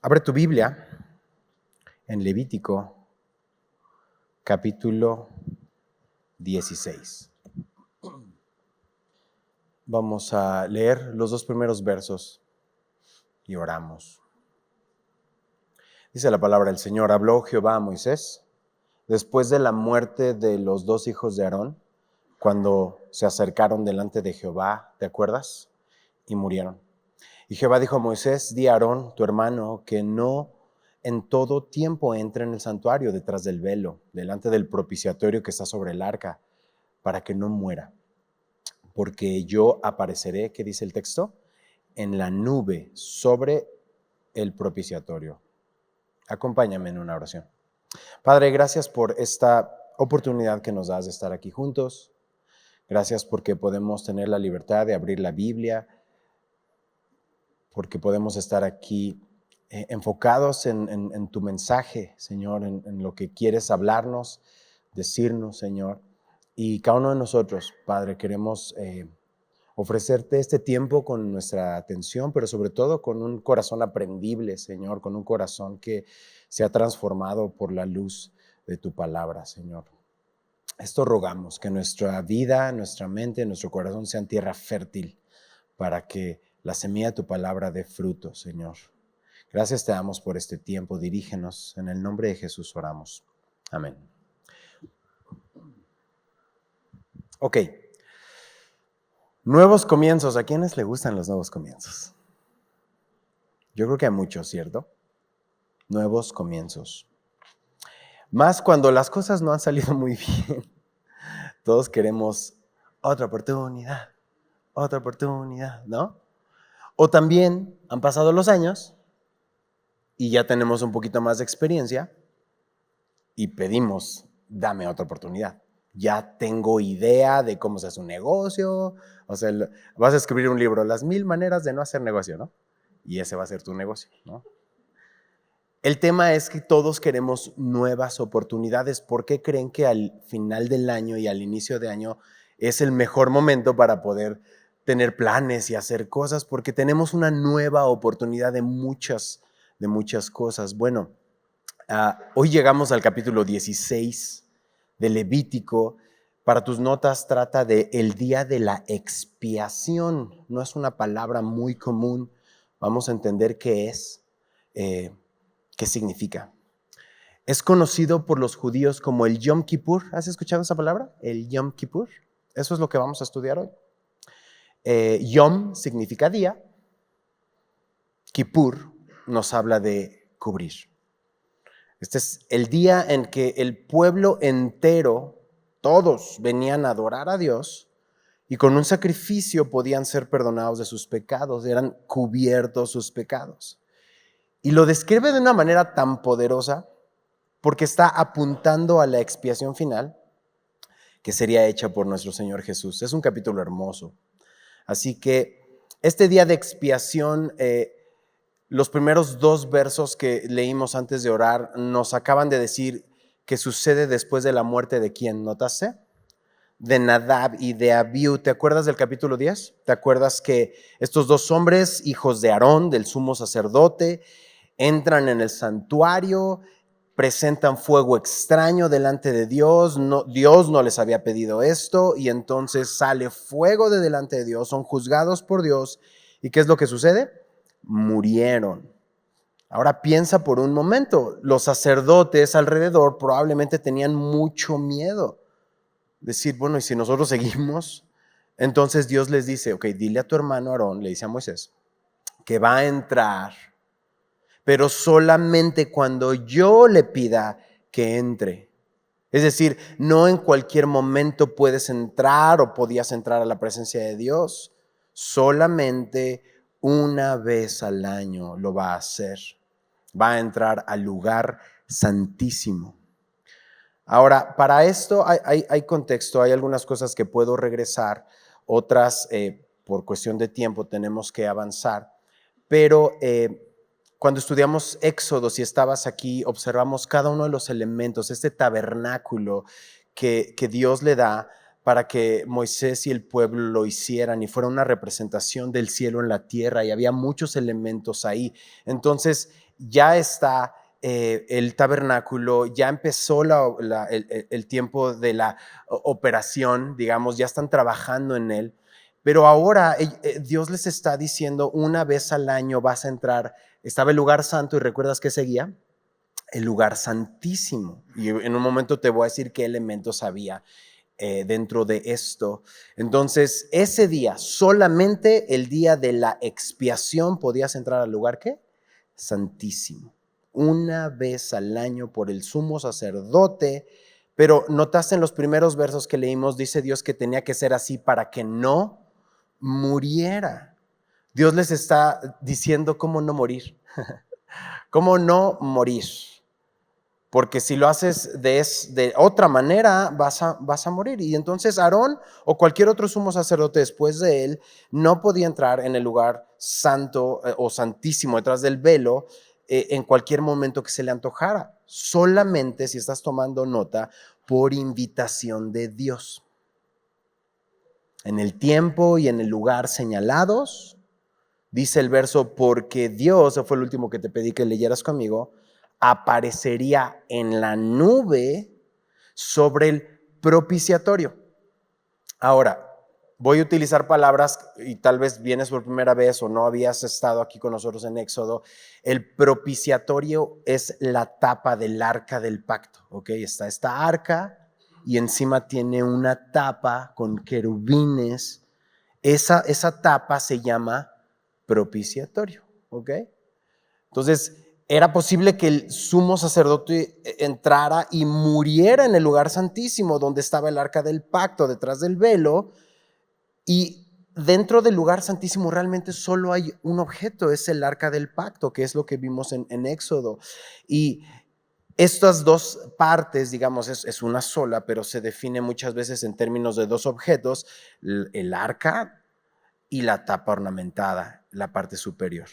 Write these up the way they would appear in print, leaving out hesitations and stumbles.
Abre tu Biblia en Levítico capítulo 16. Vamos a leer los dos primeros versos y oramos. Dice la palabra del Señor: habló Jehová a Moisés después de la muerte de los dos hijos de Aarón, cuando se acercaron delante de Jehová, ¿te acuerdas? Y murieron. Y Jehová dijo a Moisés: di a Aarón, tu hermano, que no en todo tiempo entre en el santuario detrás del velo, delante del propiciatorio que está sobre el arca, para que no muera. Porque yo apareceré, ¿qué dice el texto? En la nube sobre el propiciatorio. Acompáñame en una oración. Padre, gracias por esta oportunidad que nos das de estar aquí juntos. Gracias porque podemos tener la libertad de abrir la Biblia, porque podemos estar aquí enfocados en tu mensaje, Señor, en lo que quieres hablarnos, decirnos, Señor. Y cada uno de nosotros, Padre, queremos ofrecerte este tiempo con nuestra atención, pero sobre todo con un corazón aprendible, Señor, con un corazón que se ha transformado por la luz de tu palabra, Señor. Esto rogamos, que nuestra vida, nuestra mente, nuestro corazón sean tierra fértil para que la semilla de tu palabra dé fruto, Señor. Gracias te damos por este tiempo. Dirígenos. En el nombre de Jesús oramos. Amén. Ok. Nuevos comienzos. ¿A quiénes le gustan los nuevos comienzos? Yo creo que a muchos, ¿cierto? Nuevos comienzos. Más cuando las cosas no han salido muy bien. Todos queremos otra oportunidad, ¿no? O también han pasado los años y ya tenemos un poquito más de experiencia y pedimos, dame otra oportunidad. Ya tengo idea de cómo se hace un negocio. O sea, vas a escribir un libro, las 1000 maneras de no hacer negocio, ¿no? Y ese va a ser tu negocio, ¿no? El tema es que todos queremos nuevas oportunidades. ¿Por qué creen que al final del año y al inicio de año es el mejor momento para poder tener planes y hacer cosas? Porque tenemos una nueva oportunidad de muchas cosas. Bueno, hoy llegamos al capítulo 16 de Levítico. Para tus notas trata de el día de la expiación. No es una palabra muy común. Vamos a entender qué es. ¿Qué significa? Es conocido por los judíos como el Yom Kippur. ¿Has escuchado esa palabra? El Yom Kippur. Eso es lo que vamos a estudiar hoy. Yom significa día. Kippur nos habla de cubrir. Este es el día en que el pueblo entero, todos venían a adorar a Dios y con un sacrificio podían ser perdonados de sus pecados, eran cubiertos sus pecados. Y lo describe de una manera tan poderosa porque está apuntando a la expiación final que sería hecha por nuestro Señor Jesús. Es un capítulo hermoso. Así que este día de expiación, los primeros 2 versos que leímos antes de orar nos acaban de decir que sucede después de la muerte de ¿quién? ¿Notaste? De Nadab y de Abiú. ¿Te acuerdas del capítulo 10? ¿Te acuerdas que estos 2 hombres, hijos de Aarón, del sumo sacerdote, entran en el santuario, presentan fuego extraño delante de Dios? Dios no les había pedido esto y entonces sale fuego de delante de Dios, son juzgados por Dios. ¿Y qué es lo que sucede? Murieron. Ahora piensa por un momento, los sacerdotes alrededor probablemente tenían mucho miedo. Decir, bueno, ¿y si nosotros seguimos? Entonces Dios les dice, ok, dile a tu hermano Aarón, le dice a Moisés, que va a entrar, pero solamente cuando yo le pida que entre. Es decir, no en cualquier momento puedes entrar o podías entrar a la presencia de Dios. Solamente una vez al año lo va a hacer. Va a entrar al lugar santísimo. Ahora, para esto hay contexto, hay algunas cosas que puedo regresar, otras por cuestión de tiempo tenemos que avanzar, pero cuando estudiamos Éxodo, si estabas aquí, observamos cada uno de los elementos, este tabernáculo que Dios le da para que Moisés y el pueblo lo hicieran y fuera una representación del cielo en la tierra, y había muchos elementos ahí. Entonces, ya está el tabernáculo, ya empezó el tiempo de la operación, digamos, ya están trabajando en él, pero ahora Dios les está diciendo, una vez al año vas a entrar. Estaba el lugar santo y ¿recuerdas qué seguía? El lugar santísimo. Y en un momento te voy a decir qué elementos había dentro de esto. Entonces, ese día, solamente el día de la expiación, podías entrar al lugar, ¿qué? Santísimo. Una vez al año por el sumo sacerdote. Pero notaste en los primeros versos que leímos, dice Dios que tenía que ser así para que no muriera. Dios les está diciendo cómo no morir. ¿Cómo no morir? Porque si lo haces de otra manera, vas a morir. Y entonces Aarón o cualquier otro sumo sacerdote después de él no podía entrar en el lugar santo o santísimo detrás del velo en cualquier momento que se le antojara. Solamente, si estás tomando nota, por invitación de Dios. En el tiempo y en el lugar señalados, dice el verso, porque Dios, eso fue el último que te pedí que leyeras conmigo, aparecería en la nube sobre el propiciatorio. Ahora, voy a utilizar palabras y tal vez vienes por primera vez o no habías estado aquí con nosotros en Éxodo. El propiciatorio es la tapa del arca del pacto, ¿ok? Está esta arca y encima tiene una tapa con querubines. Esa tapa se llama propiciatorio, ¿ok? Entonces, era posible que el sumo sacerdote entrara y muriera en el lugar santísimo donde estaba el arca del pacto, detrás del velo, y dentro del lugar santísimo realmente solo hay un objeto, es el arca del pacto, que es lo que vimos en Éxodo. Y estas dos partes, digamos, es una sola, pero se define muchas veces en términos de dos objetos, el arca y la tapa ornamentada, la parte superior.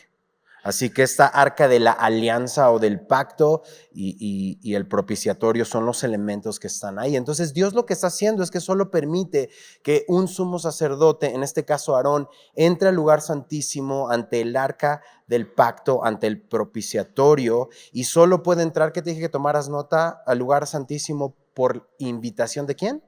Así que esta arca de la alianza o del pacto y el propiciatorio son los elementos que están ahí. Entonces Dios lo que está haciendo es que solo permite que un sumo sacerdote, en este caso Aarón, entre al lugar santísimo ante el arca del pacto, ante el propiciatorio, y solo puede entrar, ¿qué te dije que tomaras nota? Al lugar santísimo por invitación ¿de quién?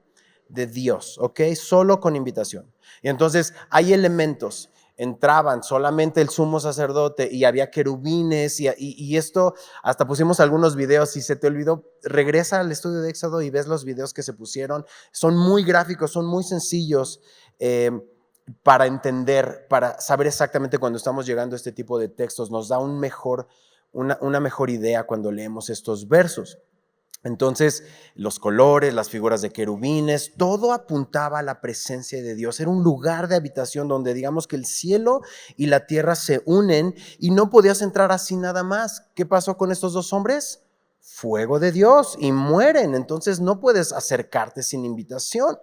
De Dios, ¿ok? Solo con invitación. Y entonces hay elementos. Entraban solamente el sumo sacerdote y había querubines y esto, hasta pusimos algunos videos. Si se te olvidó, regresa al estudio de Éxodo y ves los videos que se pusieron. Son muy gráficos, son muy sencillos para entender, para saber exactamente cuando estamos llegando a este tipo de textos. Nos da una mejor idea cuando leemos estos versos. Entonces, los colores, las figuras de querubines, todo apuntaba a la presencia de Dios. Era un lugar de habitación donde digamos que el cielo y la tierra se unen y no podías entrar así nada más. ¿Qué pasó con estos dos hombres? Fuego de Dios y mueren. Entonces no puedes acercarte sin invitación.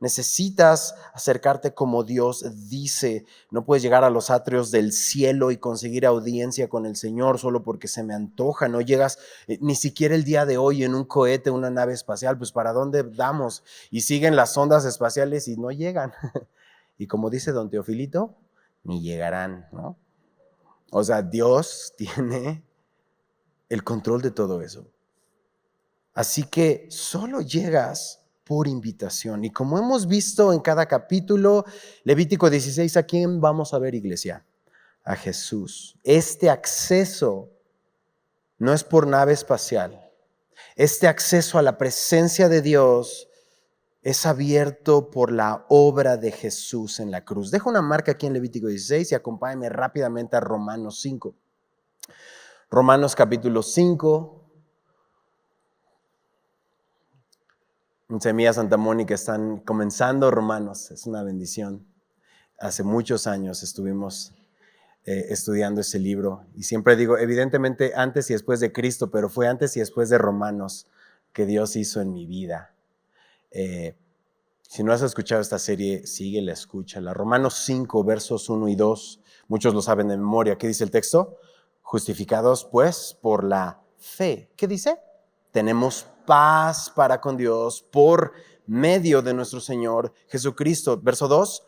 Necesitas acercarte como Dios dice. No puedes llegar a los atrios del cielo y conseguir audiencia con el Señor solo porque se me antoja. No llegas ni siquiera el día de hoy en un cohete, una nave espacial. Pues ¿para dónde damos? Y siguen las ondas espaciales y no llegan. Y como dice don Teofilito, ni llegarán, ¿no? O sea, Dios tiene el control de todo eso. Así que solo llegas por invitación. Y como hemos visto en cada capítulo, Levítico 16, ¿a quién vamos a ver, iglesia? A Jesús. Este acceso no es por nave espacial. Este acceso a la presencia de Dios es abierto por la obra de Jesús en la cruz. Dejo una marca aquí en Levítico 16 y acompáñame rápidamente a Romanos 5. Romanos capítulo 5. En Semilla Santa Mónica están comenzando Romanos, es una bendición. Hace muchos años estuvimos estudiando ese libro y siempre digo, evidentemente antes y después de Cristo, pero fue antes y después de Romanos que Dios hizo en mi vida. Si no has escuchado esta serie, síguela, escúchala. Romanos 5, versos 1 y 2, muchos lo saben de memoria. ¿Qué dice el texto? Justificados pues por la fe. ¿Qué dice? Tenemos paz para con Dios por medio de nuestro Señor Jesucristo. Verso 2,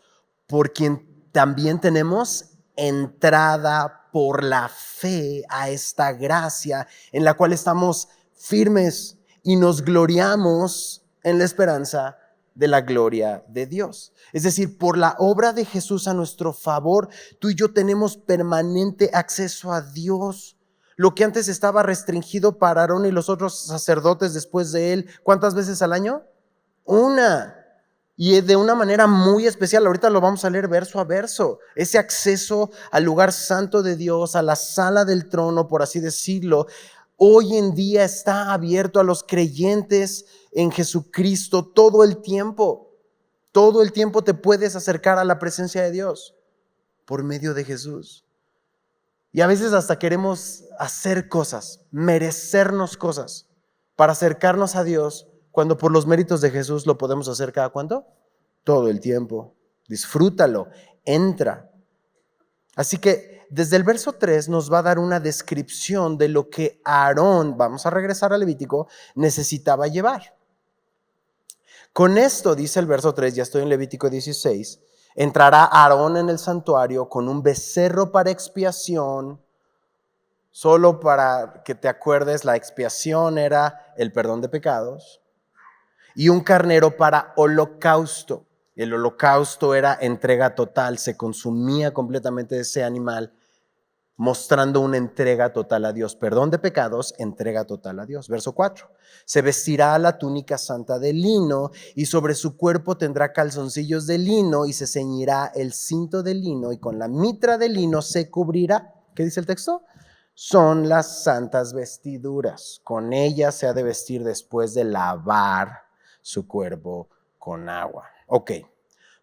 por quien también tenemos entrada por la fe a esta gracia en la cual estamos firmes y nos gloriamos en la esperanza de la gloria de Dios. Es decir, por la obra de Jesús a nuestro favor, tú y yo tenemos permanente acceso a Dios. Lo que antes estaba restringido para Aarón y los otros sacerdotes después de él, ¿cuántas veces al año? Una. Y de una manera muy especial. Ahorita lo vamos a leer verso a verso. Ese acceso al lugar santo de Dios, a la sala del trono, por así decirlo, hoy en día está abierto a los creyentes en Jesucristo todo el tiempo. Todo el tiempo te puedes acercar a la presencia de Dios por medio de Jesús. Y a veces hasta queremos hacer cosas, merecernos cosas para acercarnos a Dios, cuando por los méritos de Jesús lo podemos hacer cada cuánto? Todo el tiempo. Disfrútalo, entra. Así que desde el verso 3 nos va a dar una descripción de lo que Aarón, vamos a regresar a Levítico, necesitaba llevar. Con esto, dice el verso 3, ya estoy en Levítico 16, entrará Aarón en el santuario con un becerro para expiación. Solo para que te acuerdes, la expiación era el perdón de pecados, y un carnero para holocausto. El holocausto era entrega total, se consumía completamente ese animal, mostrando una entrega total a Dios. Perdón de pecados, entrega total a Dios. Verso 4. Se vestirá la túnica santa de lino y sobre su cuerpo tendrá calzoncillos de lino y se ceñirá el cinto de lino y con la mitra de lino se cubrirá. ¿Qué dice el texto? Son las santas vestiduras. Con ellas se ha de vestir después de lavar su cuerpo con agua. Ok.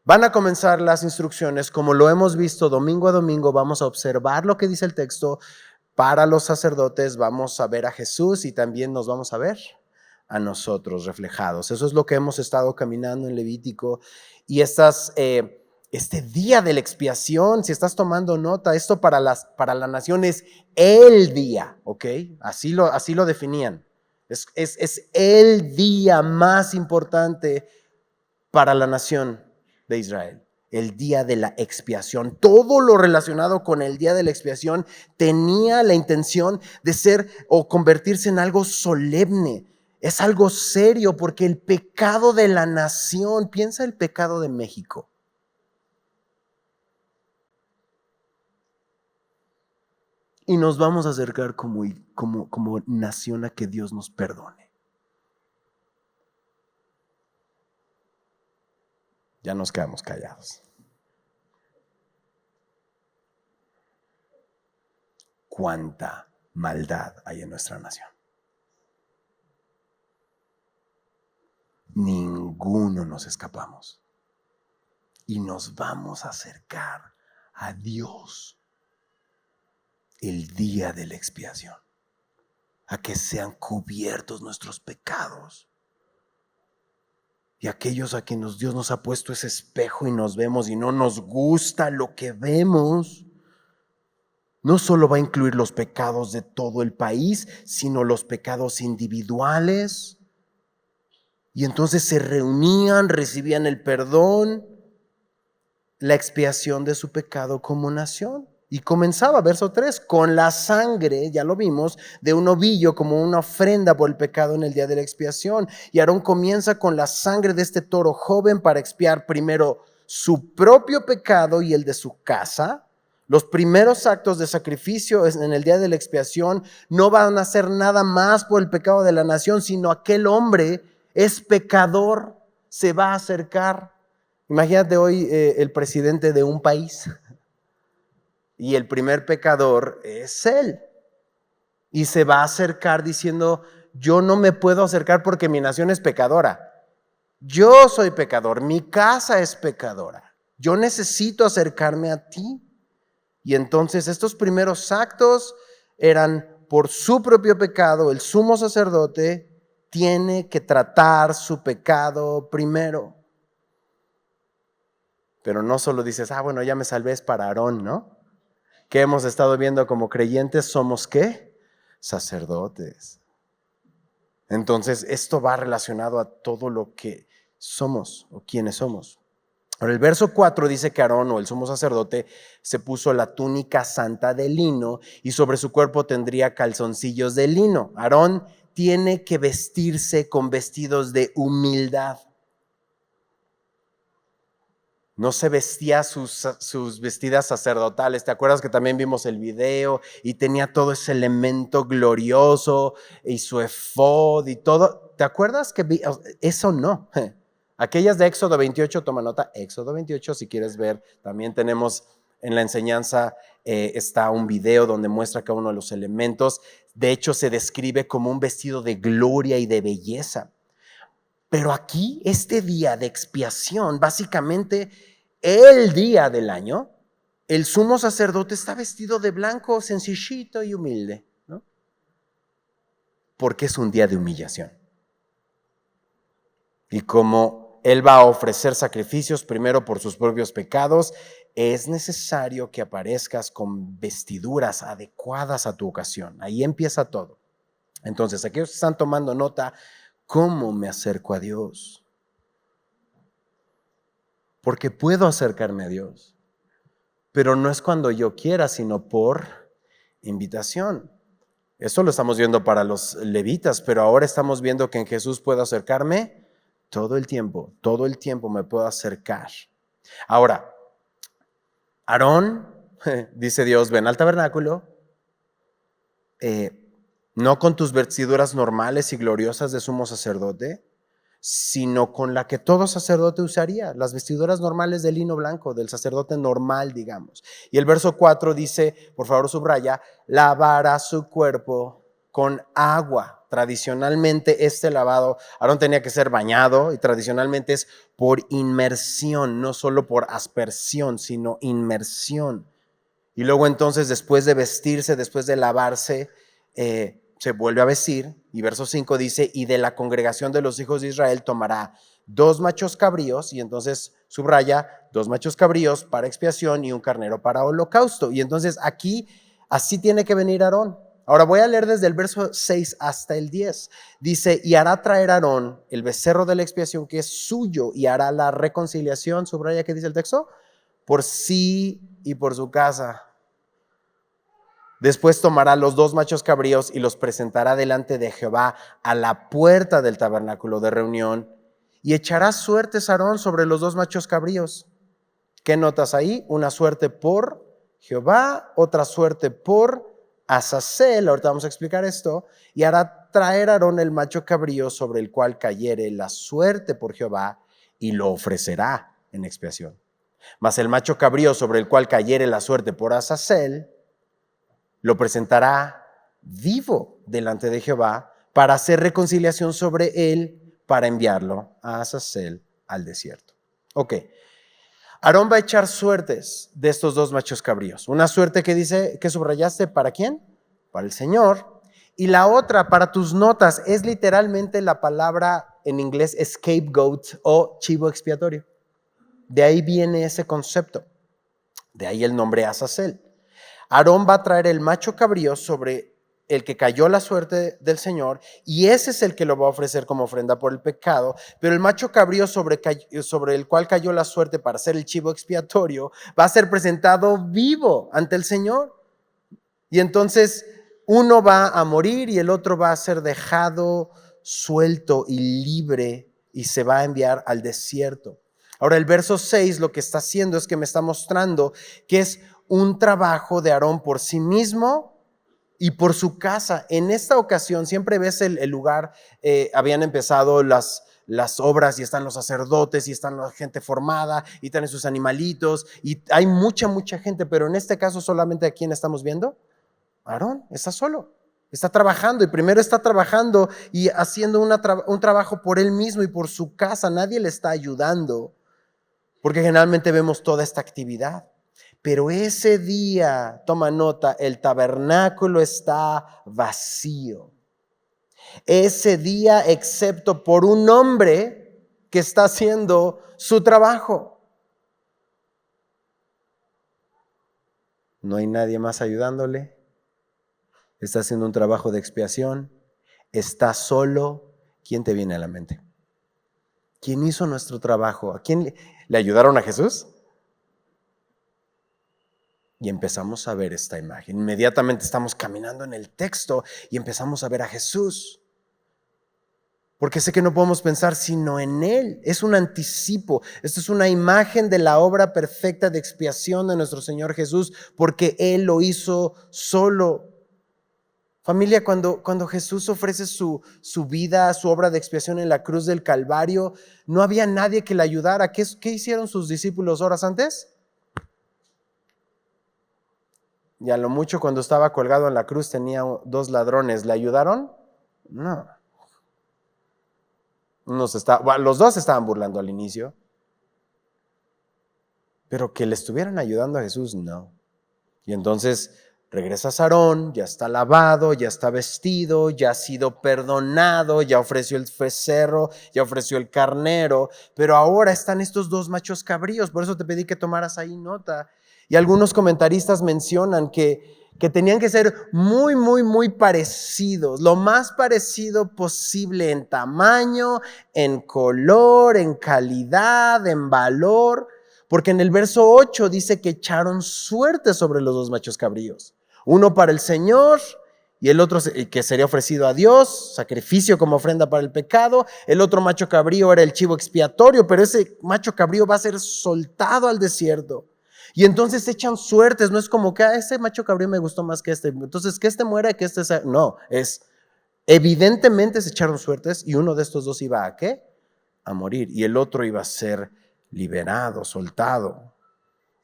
Van a comenzar las instrucciones, como lo hemos visto domingo a domingo, vamos a observar lo que dice el texto. Para los sacerdotes vamos a ver a Jesús y también nos vamos a ver a nosotros reflejados. Eso es lo que hemos estado caminando en Levítico. Y este día de la expiación, si estás tomando nota, esto para la nación es el día, ¿ok? Así lo definían. Es el día más importante para la nación de Israel, el día de la expiación. Todo lo relacionado con el día de la expiación tenía la intención de ser o convertirse en algo solemne. Es algo serio porque el pecado de la nación, piensa el pecado de México. Y nos vamos a acercar como nación a que Dios nos perdone. Ya nos quedamos callados. Cuánta maldad hay en nuestra nación. Ninguno nos escapamos. Y nos vamos a acercar a Dios el día de la expiación, a que sean cubiertos nuestros pecados. Y aquellos a quienes Dios nos ha puesto ese espejo y nos vemos y no nos gusta lo que vemos, no solo va a incluir los pecados de todo el país, sino los pecados individuales. Y entonces se reunían, recibían el perdón, la expiación de su pecado como nación. Y comenzaba, verso 3, con la sangre, ya lo vimos, de un ovillo como una ofrenda por el pecado en el día de la expiación. Y Aarón comienza con la sangre de este toro joven para expiar primero su propio pecado y el de su casa. Los primeros actos de sacrificio en el día de la expiación no van a hacer nada más por el pecado de la nación, sino aquel hombre es pecador, se va a acercar. Imagínate hoy el presidente de un país. Y el primer pecador es él. Y se va a acercar diciendo, yo no me puedo acercar porque mi nación es pecadora. Yo soy pecador, mi casa es pecadora. Yo necesito acercarme a ti. Y entonces estos primeros actos eran por su propio pecado. El sumo sacerdote tiene que tratar su pecado primero. Pero no solo dices, bueno, ya me salvé, es para Aarón, ¿no? Que hemos estado viendo como creyentes, somos ¿qué? Sacerdotes. Entonces, esto va relacionado a todo lo que somos o quienes somos. Ahora el verso 4 dice que Aarón, o el sumo sacerdote, se puso la túnica santa de lino y sobre su cuerpo tendría calzoncillos de lino. Aarón tiene que vestirse con vestidos de humildad. No se vestía sus vestidas sacerdotales. ¿Te acuerdas que también vimos el video? Y tenía todo ese elemento glorioso y su efod y todo. ¿Te acuerdas que eso no? Aquellas de Éxodo 28, toma nota, Éxodo 28, si quieres ver, también tenemos en la enseñanza, está un video donde muestra cada uno de los elementos. De hecho, se describe como un vestido de gloria y de belleza. Pero aquí, este día de expiación, básicamente el día del año, el sumo sacerdote está vestido de blanco, sencillito y humilde, ¿no? Porque es un día de humillación. Y como él va a ofrecer sacrificios primero por sus propios pecados, es necesario que aparezcas con vestiduras adecuadas a tu ocasión. Ahí empieza todo. Entonces, aquellos que están tomando nota, ¿cómo me acerco a Dios? Porque puedo acercarme a Dios, pero no es cuando yo quiera, sino por invitación. Eso lo estamos viendo para los levitas, pero ahora estamos viendo que en Jesús puedo acercarme todo el tiempo me puedo acercar. Ahora, Aarón, dice Dios, ven al tabernáculo, no con tus vestiduras normales y gloriosas de sumo sacerdote, sino con la que todo sacerdote usaría, las vestiduras normales de lino blanco, del sacerdote normal, digamos. Y el verso 4 dice, por favor subraya, lavará su cuerpo con agua. Tradicionalmente este lavado, Aarón tenía que ser bañado y tradicionalmente es por inmersión, no solo por aspersión, sino inmersión. Y luego entonces después de vestirse, después de lavarse, se vuelve a vestir, y verso 5 dice, y de la congregación de los hijos de Israel tomará 2 machos cabríos, y entonces subraya, 2 machos cabríos para expiación y un carnero para holocausto. Y entonces aquí, así tiene que venir Aarón. Ahora voy a leer desde el verso 6 hasta el 10. Dice, y hará traer Aarón el becerro de la expiación que es suyo, y hará la reconciliación, subraya, ¿qué dice el texto? Por sí y por su casa. Después tomará los 2 machos cabríos y los presentará delante de Jehová a la puerta del tabernáculo de reunión, y echará suertes Aarón sobre los 2 machos cabríos. ¿Qué notas ahí? Una suerte por Jehová, otra suerte por Azazel. Ahorita vamos a explicar esto. Y hará traer Aarón el macho cabrío sobre el cual cayere la suerte por Jehová, y lo ofrecerá en expiación. Mas el macho cabrío sobre el cual cayere la suerte por Azazel, lo presentará vivo delante de Jehová para hacer reconciliación sobre él, para enviarlo a Azazel al desierto. Ok, Aarón va a echar suertes de estos 2 machos cabríos. Una suerte que dice, que subrayaste, ¿para quién? Para el Señor. Y la otra, para tus notas, es literalmente la palabra en inglés scapegoat o chivo expiatorio. De ahí viene ese concepto. De ahí el nombre Azazel. Aarón va a traer el macho cabrío sobre el que cayó la suerte del Señor, y ese es el que lo va a ofrecer como ofrenda por el pecado. Pero el macho cabrío sobre el cual cayó la suerte para ser el chivo expiatorio va a ser presentado vivo ante el Señor. Y entonces uno va a morir y el otro va a ser dejado suelto y libre, y se va a enviar al desierto. Ahora el verso 6 lo que está haciendo es que me está mostrando que es un trabajo de Aarón por sí mismo y por su casa. En esta ocasión siempre ves el lugar, habían empezado las obras y están los sacerdotes y están la gente formada y tienen sus animalitos y hay mucha gente, pero en este caso solamente ¿a quién estamos viendo? Aarón está solo, está trabajando, y primero está trabajando y haciendo un trabajo por él mismo y por su casa. Nadie le está ayudando, porque generalmente vemos toda esta actividad. Pero ese día, toma nota, el tabernáculo está vacío. Ese día, excepto por un hombre que está haciendo su trabajo. No hay nadie más ayudándole. Está haciendo un trabajo de expiación. Está solo. ¿Quién te viene a la mente? ¿Quién hizo nuestro trabajo? ¿A quién le ayudaron a Jesús? Y empezamos a ver esta imagen. Inmediatamente estamos caminando en el texto y empezamos a ver a Jesús. Porque sé que no podemos pensar sino en Él. Es un anticipo. Esto es una imagen de la obra perfecta de expiación de nuestro Señor Jesús, porque Él lo hizo solo. Familia, cuando Jesús ofrece su vida, su obra de expiación en la cruz del Calvario, no había nadie que le ayudara. ¿Qué hicieron sus discípulos horas antes? Y a lo mucho cuando estaba colgado en la cruz tenía 2 ladrones. ¿Le ayudaron? No. Los 2 estaban burlando al inicio. Pero que le estuvieran ayudando a Jesús, no. Y entonces regresa Aarón, ya está lavado, ya está vestido, ya ha sido perdonado, ya ofreció el becerro, ya ofreció el carnero, pero ahora están estos 2 machos cabríos. Por eso te pedí que tomaras ahí nota. Y algunos comentaristas mencionan que tenían que ser muy, muy, muy parecidos, lo más parecido posible en tamaño, en color, en calidad, en valor, porque en el verso 8 dice que echaron suerte sobre los 2 machos cabríos, uno para el Señor y el otro que sería ofrecido a Dios, sacrificio como ofrenda para el pecado. El otro macho cabrío era el chivo expiatorio, pero ese macho cabrío va a ser soltado al desierto. Y entonces echan suertes, no es como que ese macho cabrío me gustó más que este, entonces que este muera, que este sea. No, evidentemente se echaron suertes y uno de estos 2 iba a ¿qué? A morir, y el otro iba a ser liberado, soltado.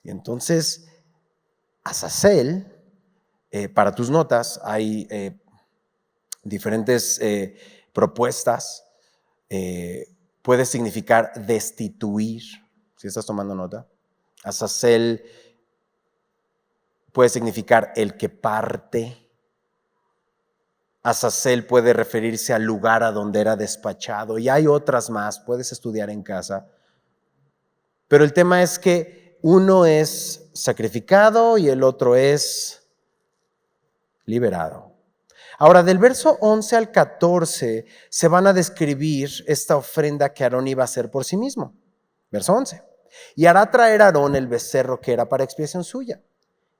Y entonces Azazel, para tus notas hay diferentes propuestas. Puede significar destituir, si estás tomando nota. Azazel puede significar el que parte. Azazel puede referirse al lugar a donde era despachado, y hay otras más, puedes estudiar en casa. Pero el tema es que uno es sacrificado y el otro es liberado. Ahora, del verso 11 al 14 se van a describir esta ofrenda que Aarón iba a hacer por sí mismo. Verso 11. Y hará traer Aarón el becerro que era para expiación suya,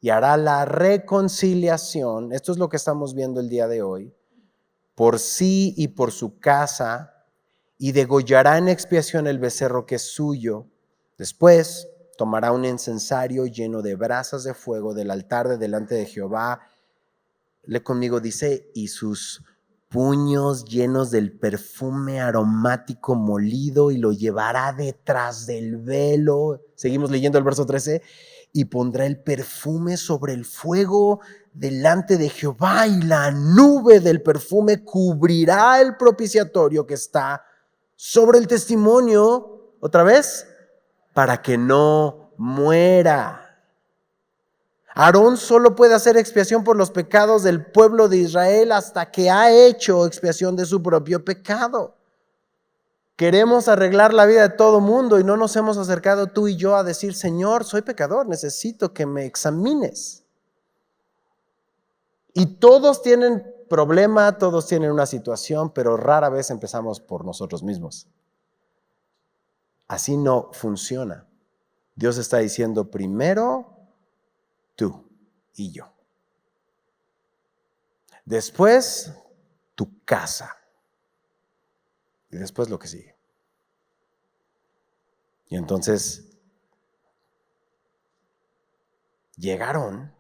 y hará la reconciliación. Esto es lo que estamos viendo el día de hoy. Por sí y por su casa, y degollará en expiación el becerro que es suyo. Después tomará un incensario lleno de brasas de fuego del altar de delante de Jehová. Lee conmigo, dice, y sus puños llenos del perfume aromático molido, y lo llevará detrás del velo. Seguimos leyendo el verso 13. Y pondrá el perfume sobre el fuego delante de Jehová, y la nube del perfume cubrirá el propiciatorio que está sobre el testimonio. Otra vez, para que no muera. Aarón solo puede hacer expiación por los pecados del pueblo de Israel hasta que ha hecho expiación de su propio pecado. Queremos arreglar la vida de todo mundo y no nos hemos acercado tú y yo a decir, Señor, soy pecador, necesito que me examines. Y todos tienen problema, todos tienen una situación, pero rara vez empezamos por nosotros mismos. Así no funciona. Dios está diciendo primero tú y yo. Después tu casa. Y después lo que sigue. Y entonces llegaron.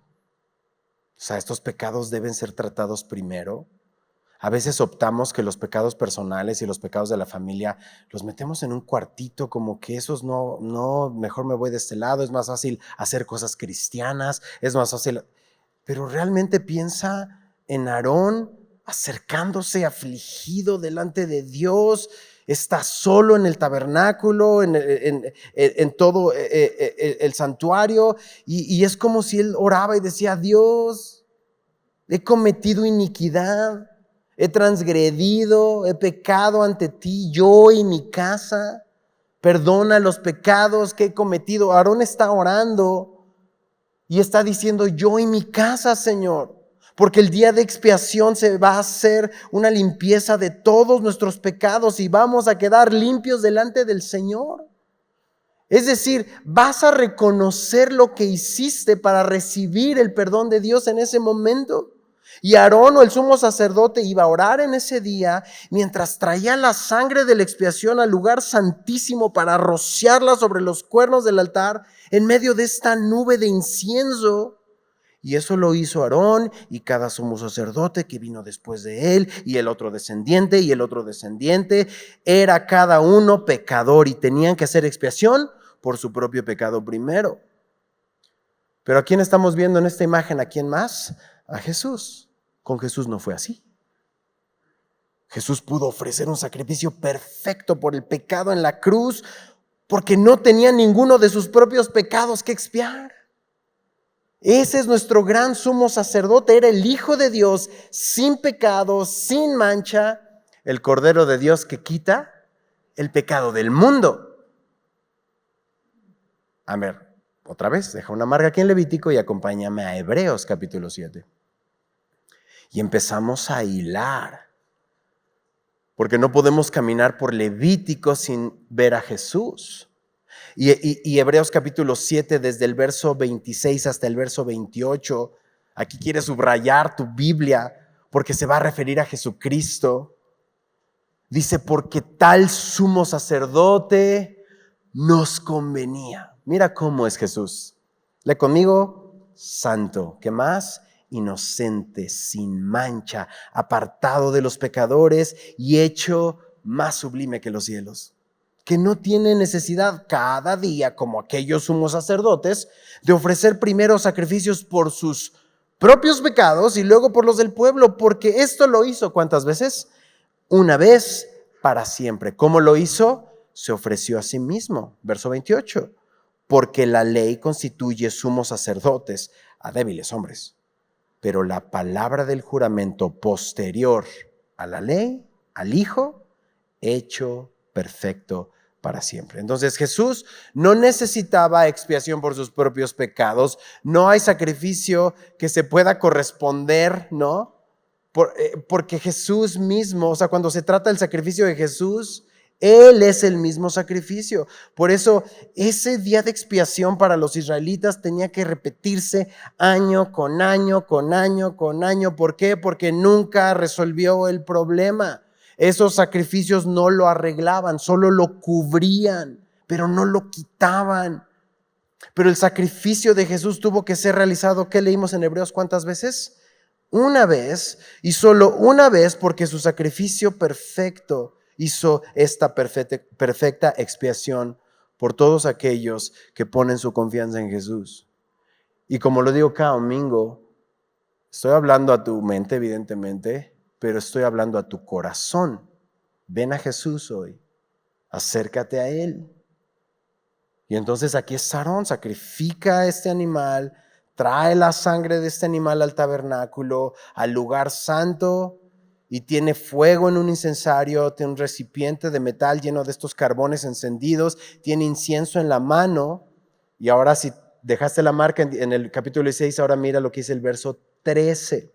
O sea, estos pecados deben ser tratados primero. A veces optamos que los pecados personales y los pecados de la familia los metemos en un cuartito, como que esos no, mejor me voy de este lado, es más fácil hacer cosas cristianas, es más fácil. Pero realmente piensa en Aarón acercándose afligido delante de Dios, está solo en el tabernáculo, en todo el santuario, y es como si él oraba y decía, Dios, he cometido iniquidad, he transgredido, he pecado ante ti, yo y mi casa, perdona los pecados que he cometido. Aarón está orando y está diciendo, yo y mi casa, Señor, Porque el día de expiación se va a hacer una limpieza de todos nuestros pecados y vamos a quedar limpios delante del Señor. Es decir, vas a reconocer lo que hiciste para recibir el perdón de Dios en ese momento. Y Aarón, o el sumo sacerdote, iba a orar en ese día mientras traía la sangre de la expiación al lugar santísimo para rociarla sobre los cuernos del altar en medio de esta nube de incienso. Y eso lo hizo Aarón y cada sumo sacerdote que vino después de él y el otro descendiente y el otro descendiente. Era cada uno pecador y tenían que hacer expiación por su propio pecado primero. Pero ¿a quién estamos viendo en esta imagen? ¿A quién más? A Jesús. Con Jesús no fue así. Jesús pudo ofrecer un sacrificio perfecto por el pecado en la cruz porque no tenía ninguno de sus propios pecados que expiar. Ese es nuestro gran sumo sacerdote, era el Hijo de Dios, sin pecado, sin mancha, el Cordero de Dios que quita el pecado del mundo. A ver, otra vez, deja una marca aquí en Levítico y acompáñame a Hebreos capítulo 7. Y empezamos a hilar, porque no podemos caminar por Levítico sin ver a Jesús. Y Hebreos capítulo 7, desde el verso 26 hasta el verso 28, aquí quiere subrayar tu Biblia porque se va a referir a Jesucristo. Dice, porque tal sumo sacerdote nos convenía. Mira cómo es Jesús. Lee conmigo, santo. ¿Qué más? Inocente, sin mancha, apartado de los pecadores y hecho más sublime que los cielos. Que no tiene necesidad cada día, como aquellos sumos sacerdotes, de ofrecer primero sacrificios por sus propios pecados y luego por los del pueblo, porque esto lo hizo ¿cuántas veces? Una vez para siempre. ¿Cómo lo hizo? Se ofreció a sí mismo. Verso 28. Porque la ley constituye sumos sacerdotes a débiles hombres, pero la palabra del juramento posterior a la ley, al Hijo, hecho perfecto para siempre. Entonces Jesús no necesitaba expiación por sus propios pecados. No hay sacrificio que se pueda corresponder, ¿no? Porque Jesús mismo, o sea, cuando se trata del sacrificio de Jesús, Él es el mismo sacrificio. Por eso ese día de expiación para los israelitas tenía que repetirse año con año, con año, con año. ¿Por qué? Porque nunca resolvió el problema. Esos sacrificios no lo arreglaban, solo lo cubrían, pero no lo quitaban. Pero el sacrificio de Jesús tuvo que ser realizado, ¿qué leímos en Hebreos cuántas veces? Una vez, y solo una vez, porque su sacrificio perfecto hizo esta perfecta expiación por todos aquellos que ponen su confianza en Jesús. Y como lo digo cada domingo, estoy hablando a tu mente, evidentemente, pero estoy hablando a tu corazón. Ven a Jesús hoy, acércate a Él. Y entonces aquí es Aarón, sacrifica este animal, trae la sangre de este animal al tabernáculo, al lugar santo, y tiene fuego en un incensario, tiene un recipiente de metal lleno de estos carbones encendidos, tiene incienso en la mano. Y ahora si dejaste la marca en el capítulo 16, ahora mira lo que dice el verso 13.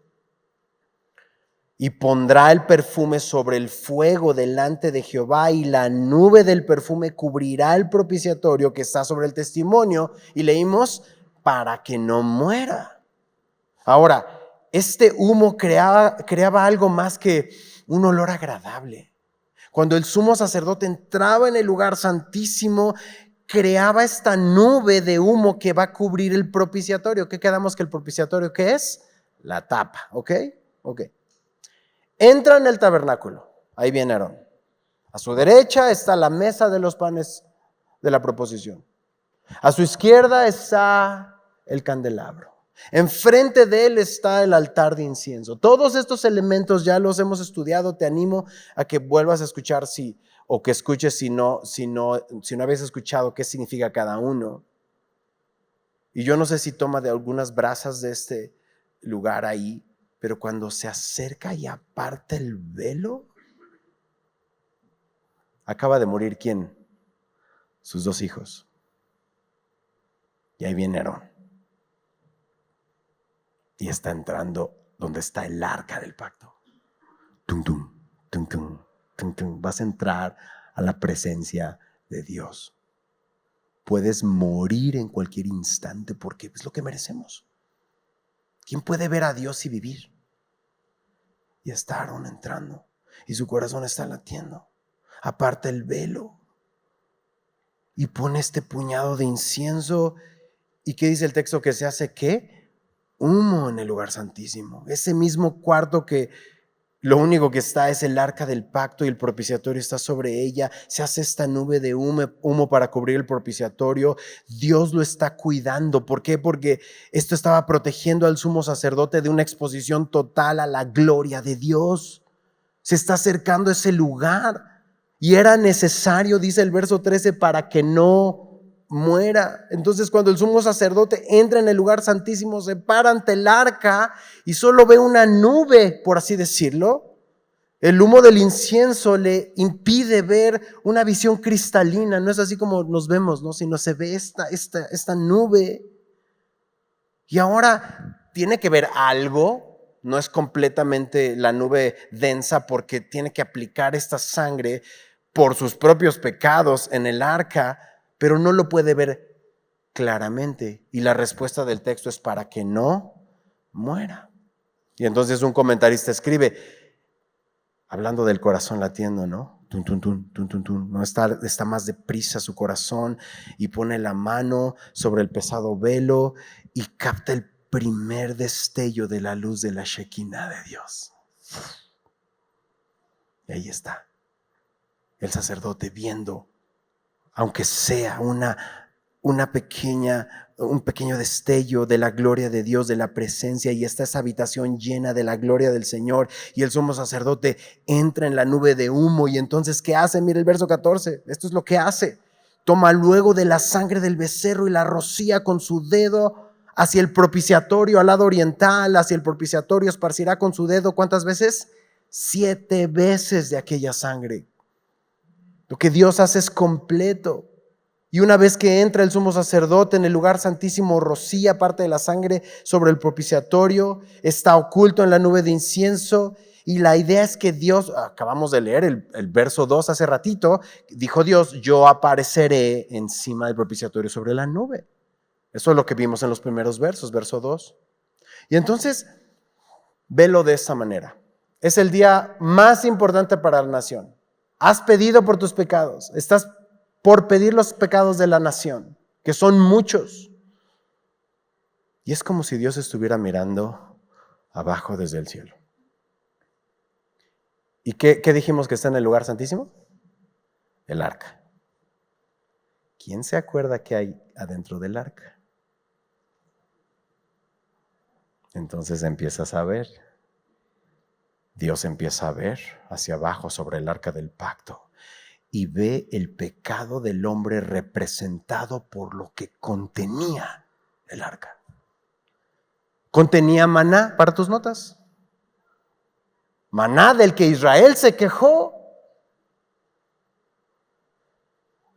Y pondrá el perfume sobre el fuego delante de Jehová, y la nube del perfume cubrirá el propiciatorio que está sobre el testimonio. Y leímos, para que no muera. Ahora, este humo creaba algo más que un olor agradable. Cuando el sumo sacerdote entraba en el lugar santísimo, creaba esta nube de humo que va a cubrir el propiciatorio. ¿Qué quedamos que el propiciatorio qué es? La tapa, ¿ok? Ok. Entra en el tabernáculo, ahí viene Aarón. A su derecha está la mesa de los panes de la proposición. A su izquierda está el candelabro. Enfrente de él está el altar de incienso. Todos estos elementos ya los hemos estudiado. Te animo a que vuelvas a escuchar o que escuches si no habías escuchado qué significa cada uno. Y yo no sé si toma de algunas brasas de este lugar ahí, pero cuando se acerca y aparta el velo, acaba de morir ¿quién? Sus 2 hijos. Y ahí viene Aarón. Y está entrando donde está el arca del pacto. Tum, tum, tum, tum, tum, tum. Vas a entrar a la presencia de Dios. Puedes morir en cualquier instante porque es lo que merecemos. ¿Quién puede ver a Dios y vivir? Y está Aarón entrando y su corazón está latiendo. Aparta el velo y pone este puñado de incienso. ¿Y qué dice el texto? Que se hace ¿qué? Humo en el lugar santísimo. Ese mismo cuarto que lo único que está es el arca del pacto y el propiciatorio está sobre ella. Se hace esta nube de humo para cubrir el propiciatorio. Dios lo está cuidando. ¿Por qué? Porque esto estaba protegiendo al sumo sacerdote de una exposición total a la gloria de Dios. Se está acercando a ese lugar y era necesario, dice el verso 13, para que no muera. Entonces, cuando el sumo sacerdote entra en el lugar santísimo, se para ante el arca y solo ve una nube, por así decirlo. El humo del incienso le impide ver una visión cristalina. No es así como nos vemos, ¿no? Sino se ve esta nube. Y ahora tiene que ver algo. No es completamente la nube densa porque tiene que aplicar esta sangre por sus propios pecados en el arca, pero no lo puede ver claramente. Y la respuesta del texto es para que no muera. Y entonces un comentarista escribe, hablando del corazón latiendo, ¿no? Tun, tun, tun, tun, tun, tun. No está más deprisa su corazón y pone la mano sobre el pesado velo y capta el primer destello de la luz de la Shekinah de Dios. Y ahí está el sacerdote viendo, aunque sea un pequeño destello de la gloria de Dios, de la presencia, y está esa habitación llena de la gloria del Señor, y el sumo sacerdote entra en la nube de humo. Y entonces, ¿qué hace? Mira el verso 14, esto es lo que hace. Toma luego de la sangre del becerro y la rocía con su dedo hacia el propiciatorio al lado oriental. Hacia el propiciatorio esparcirá con su dedo, ¿cuántas veces? 7 veces de aquella sangre. Lo que Dios hace es completo. Y una vez que entra el sumo sacerdote en el lugar santísimo, rocía parte de la sangre sobre el propiciatorio, está oculto en la nube de incienso. Y la idea es que Dios, acabamos de leer el verso 2 hace ratito, dijo Dios, yo apareceré encima del propiciatorio sobre la nube. Eso es lo que vimos en los primeros versos, verso 2. Y entonces, velo de esta manera. Es el día más importante para la nación. Has pedido por tus pecados, estás por pedir los pecados de la nación, que son muchos. Y es como si Dios estuviera mirando abajo desde el cielo. ¿Y qué dijimos que está en el lugar santísimo? El arca. ¿Quién se acuerda qué hay adentro del arca? Entonces empiezas a ver. Dios empieza a ver hacia abajo sobre el arca del pacto y ve el pecado del hombre representado por lo que contenía el arca. Contenía maná, para tus notas. Maná del que Israel se quejó.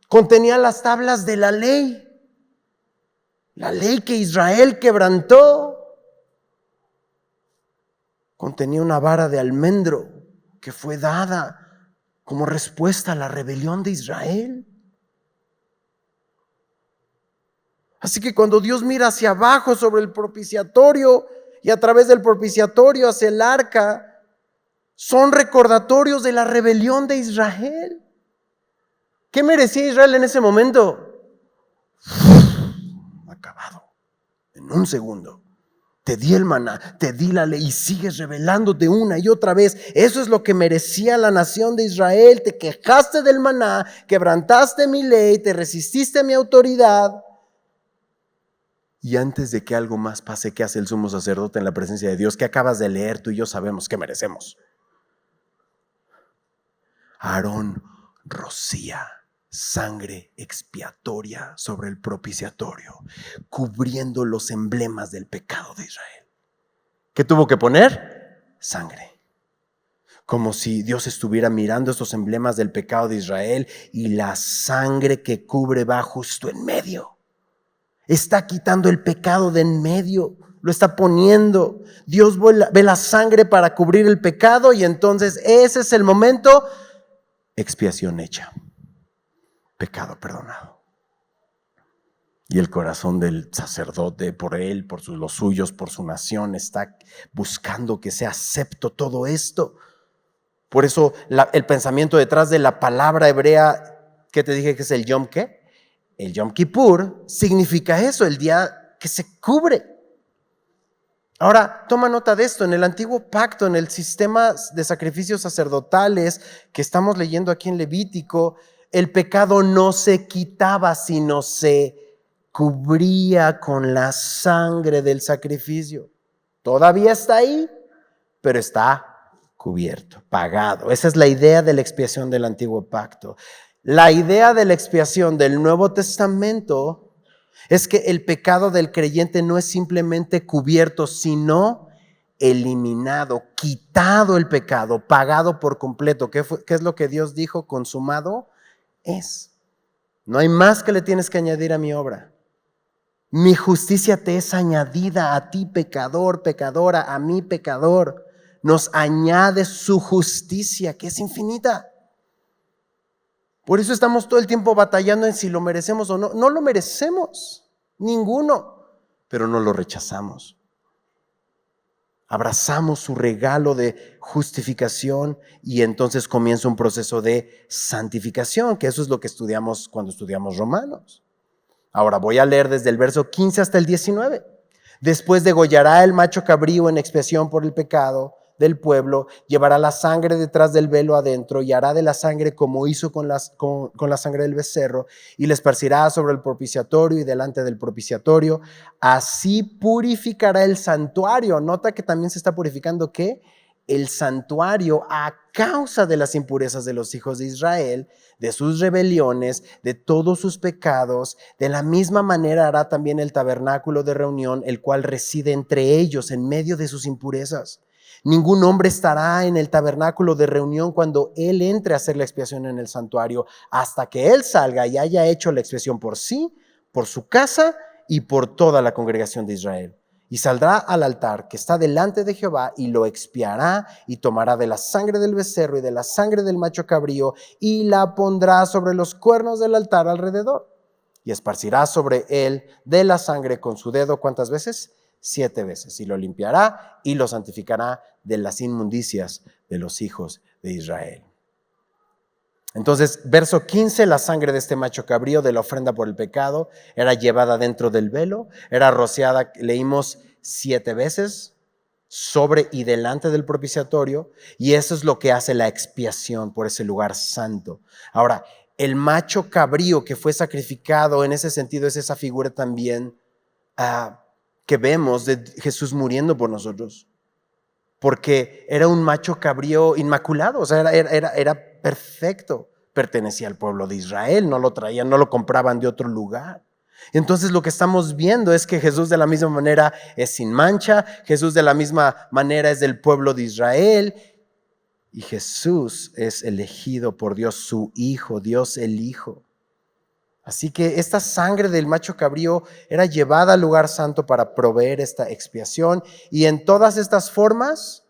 Contenía las tablas de la ley que Israel quebrantó. Contenía una vara de almendro que fue dada como respuesta a la rebelión de Israel. Así que cuando Dios mira hacia abajo sobre el propiciatorio y a través del propiciatorio hacia el arca, son recordatorios de la rebelión de Israel. ¿Qué merecía Israel en ese momento? Acabado, en un segundo. Te di el maná, te di la ley y sigues rebelándote una y otra vez. Eso es lo que merecía la nación de Israel. Te quejaste del maná, quebrantaste mi ley, te resististe a mi autoridad. Y antes de que algo más pase, ¿qué hace el sumo sacerdote en la presencia de Dios? ¿Qué acabas de leer? Tú y yo sabemos que merecemos. Aarón rocía sangre expiatoria sobre el propiciatorio, cubriendo los emblemas del pecado de Israel. ¿Qué tuvo que poner? Sangre. Como si Dios estuviera mirando estos emblemas del pecado de Israel y la sangre que cubre va justo en medio. Está quitando el pecado de en medio lo está poniendo. Dios ve la sangre para cubrir el pecado y entonces ese es el momento, expiación hecha, pecado perdonado. Y el corazón del sacerdote por él, por los suyos, por su nación, está buscando que sea acepto todo esto. Por eso el pensamiento detrás de la palabra hebrea que te dije que es el Yom ¿qué? El Yom Kippur significa eso, el día que se cubre. Ahora, toma nota de esto, en el antiguo pacto, en el sistema de sacrificios sacerdotales que estamos leyendo aquí en Levítico, el pecado no se quitaba, sino se cubría con la sangre del sacrificio. Todavía está ahí, pero está cubierto, pagado. Esa es la idea de la expiación del antiguo pacto. La idea de la expiación del Nuevo Testamento es que el pecado del creyente no es simplemente cubierto, sino eliminado, quitado el pecado, pagado por completo. ¿Qué es lo que Dios dijo? Consumado es. No hay más que le tienes que añadir a mi obra. Mi justicia te es añadida a ti, pecador, pecadora, a mí, pecador. Nos añade su justicia, que es infinita. Por eso estamos todo el tiempo batallando en si lo merecemos o no. No lo merecemos, ninguno, pero no lo rechazamos. Abrazamos su regalo de justificación y entonces comienza un proceso de santificación, que eso es lo que estudiamos cuando estudiamos Romanos. Ahora voy a leer desde el verso 15 hasta el 19. Después degollará el macho cabrío en expiación por el pecado del pueblo, llevará la sangre detrás del velo adentro y hará de la sangre como hizo con la sangre del becerro y la esparcirá sobre el propiciatorio y delante del propiciatorio. Así purificará el santuario. Nota que también se está purificando ¿qué? El santuario a causa de las impurezas de los hijos de Israel, de sus rebeliones, de todos sus pecados. De la misma manera hará también el tabernáculo de reunión, el cual reside entre ellos en medio de sus impurezas. Ningún hombre estará en el tabernáculo de reunión cuando él entre a hacer la expiación en el santuario, hasta que él salga y haya hecho la expiación por sí, por su casa y por toda la congregación de Israel. Y saldrá al altar que está delante de Jehová y lo expiará y tomará de la sangre del becerro y de la sangre del macho cabrío y la pondrá sobre los cuernos del altar alrededor. Y esparcirá sobre él de la sangre con su dedo, ¿cuántas veces? 7 veces. Y lo limpiará y lo santificará de las inmundicias de los hijos de Israel. Entonces, verso 15, la sangre de este macho cabrío de la ofrenda por el pecado era llevada dentro del velo, era rociada, leímos 7 veces, sobre y delante del propiciatorio, y eso es lo que hace la expiación por ese lugar santo. Ahora, el macho cabrío que fue sacrificado en ese sentido es esa figura también que vemos de Jesús muriendo por nosotros, porque era un macho cabrío inmaculado, o sea, era perfecto, pertenecía al pueblo de Israel, no lo traían, no lo compraban de otro lugar. Entonces lo que estamos viendo es que Jesús de la misma manera es sin mancha, Jesús de la misma manera es del pueblo de Israel, y Jesús es elegido por Dios, su Hijo, Dios el Hijo. Así que esta sangre del macho cabrío era llevada al lugar santo para proveer esta expiación, y en todas estas formas,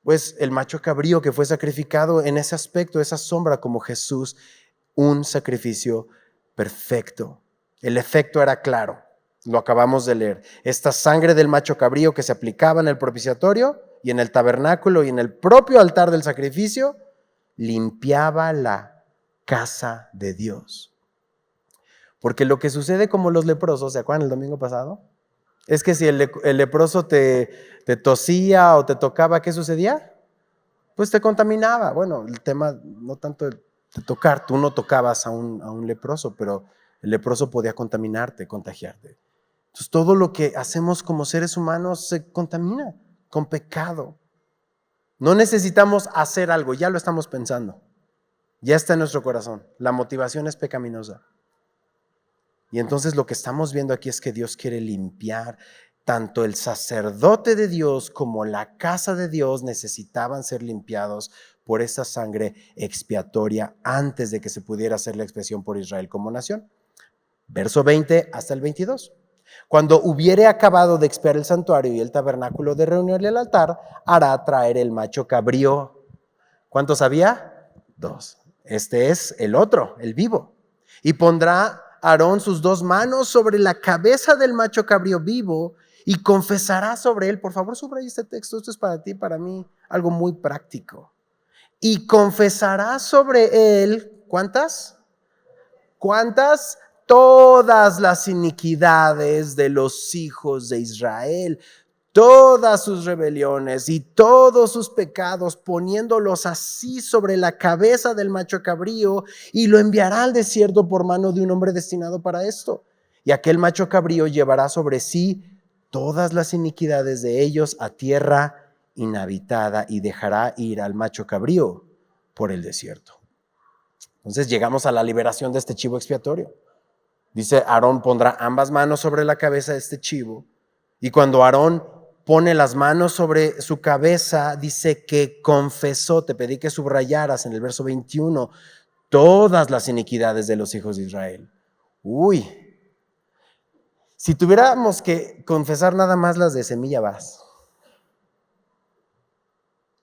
pues el macho cabrío que fue sacrificado en ese aspecto, esa sombra como Jesús, un sacrificio perfecto. El efecto era claro, lo acabamos de leer. Esta sangre del macho cabrío que se aplicaba en el propiciatorio y en el tabernáculo y en el propio altar del sacrificio, limpiaba la casa de Dios. Porque lo que sucede como los leprosos, ¿se acuerdan el domingo pasado? Es que si el leproso te tosía o te tocaba, ¿qué sucedía? Pues te contaminaba. Bueno, el tema no tanto de tocar, tú no tocabas a un leproso, pero el leproso podía contaminarte, contagiarte. Entonces todo lo que hacemos como seres humanos se contamina con pecado. No necesitamos hacer algo, ya lo estamos pensando. Ya está en nuestro corazón. La motivación es pecaminosa. Y entonces lo que estamos viendo aquí es que Dios quiere limpiar. Tanto el sacerdote de Dios como la casa de Dios necesitaban ser limpiados por esa sangre expiatoria antes de que se pudiera hacer la expiación por Israel como nación. Verso 20 hasta el 22. Cuando hubiere acabado de expiar el santuario y el tabernáculo de reunión y el altar, hará traer el macho cabrío. ¿Cuántos había? 2. Este es el otro, el vivo. Y pondrá Aarón sus 2 manos sobre la cabeza del macho cabrío vivo y confesará sobre él. Por favor, subraya este texto. Esto es para ti, para mí, algo muy práctico. Y confesará sobre él, ¿cuántas? ¿Cuántas? Todas las iniquidades de los hijos de Israel, todas sus rebeliones y todos sus pecados, poniéndolos así sobre la cabeza del macho cabrío, y lo enviará al desierto por mano de un hombre destinado para esto. Y aquel macho cabrío llevará sobre sí todas las iniquidades de ellos a tierra inhabitada y dejará ir al macho cabrío por el desierto. Entonces llegamos a la liberación de este chivo expiatorio. Dice, Aarón pondrá ambas manos sobre la cabeza de este chivo, y cuando Aarón pone las manos sobre su cabeza, dice que confesó. Te pedí que subrayaras en el verso 21 todas las iniquidades de los hijos de Israel. Uy, si tuviéramos que confesar nada más las de Semilla Vaz.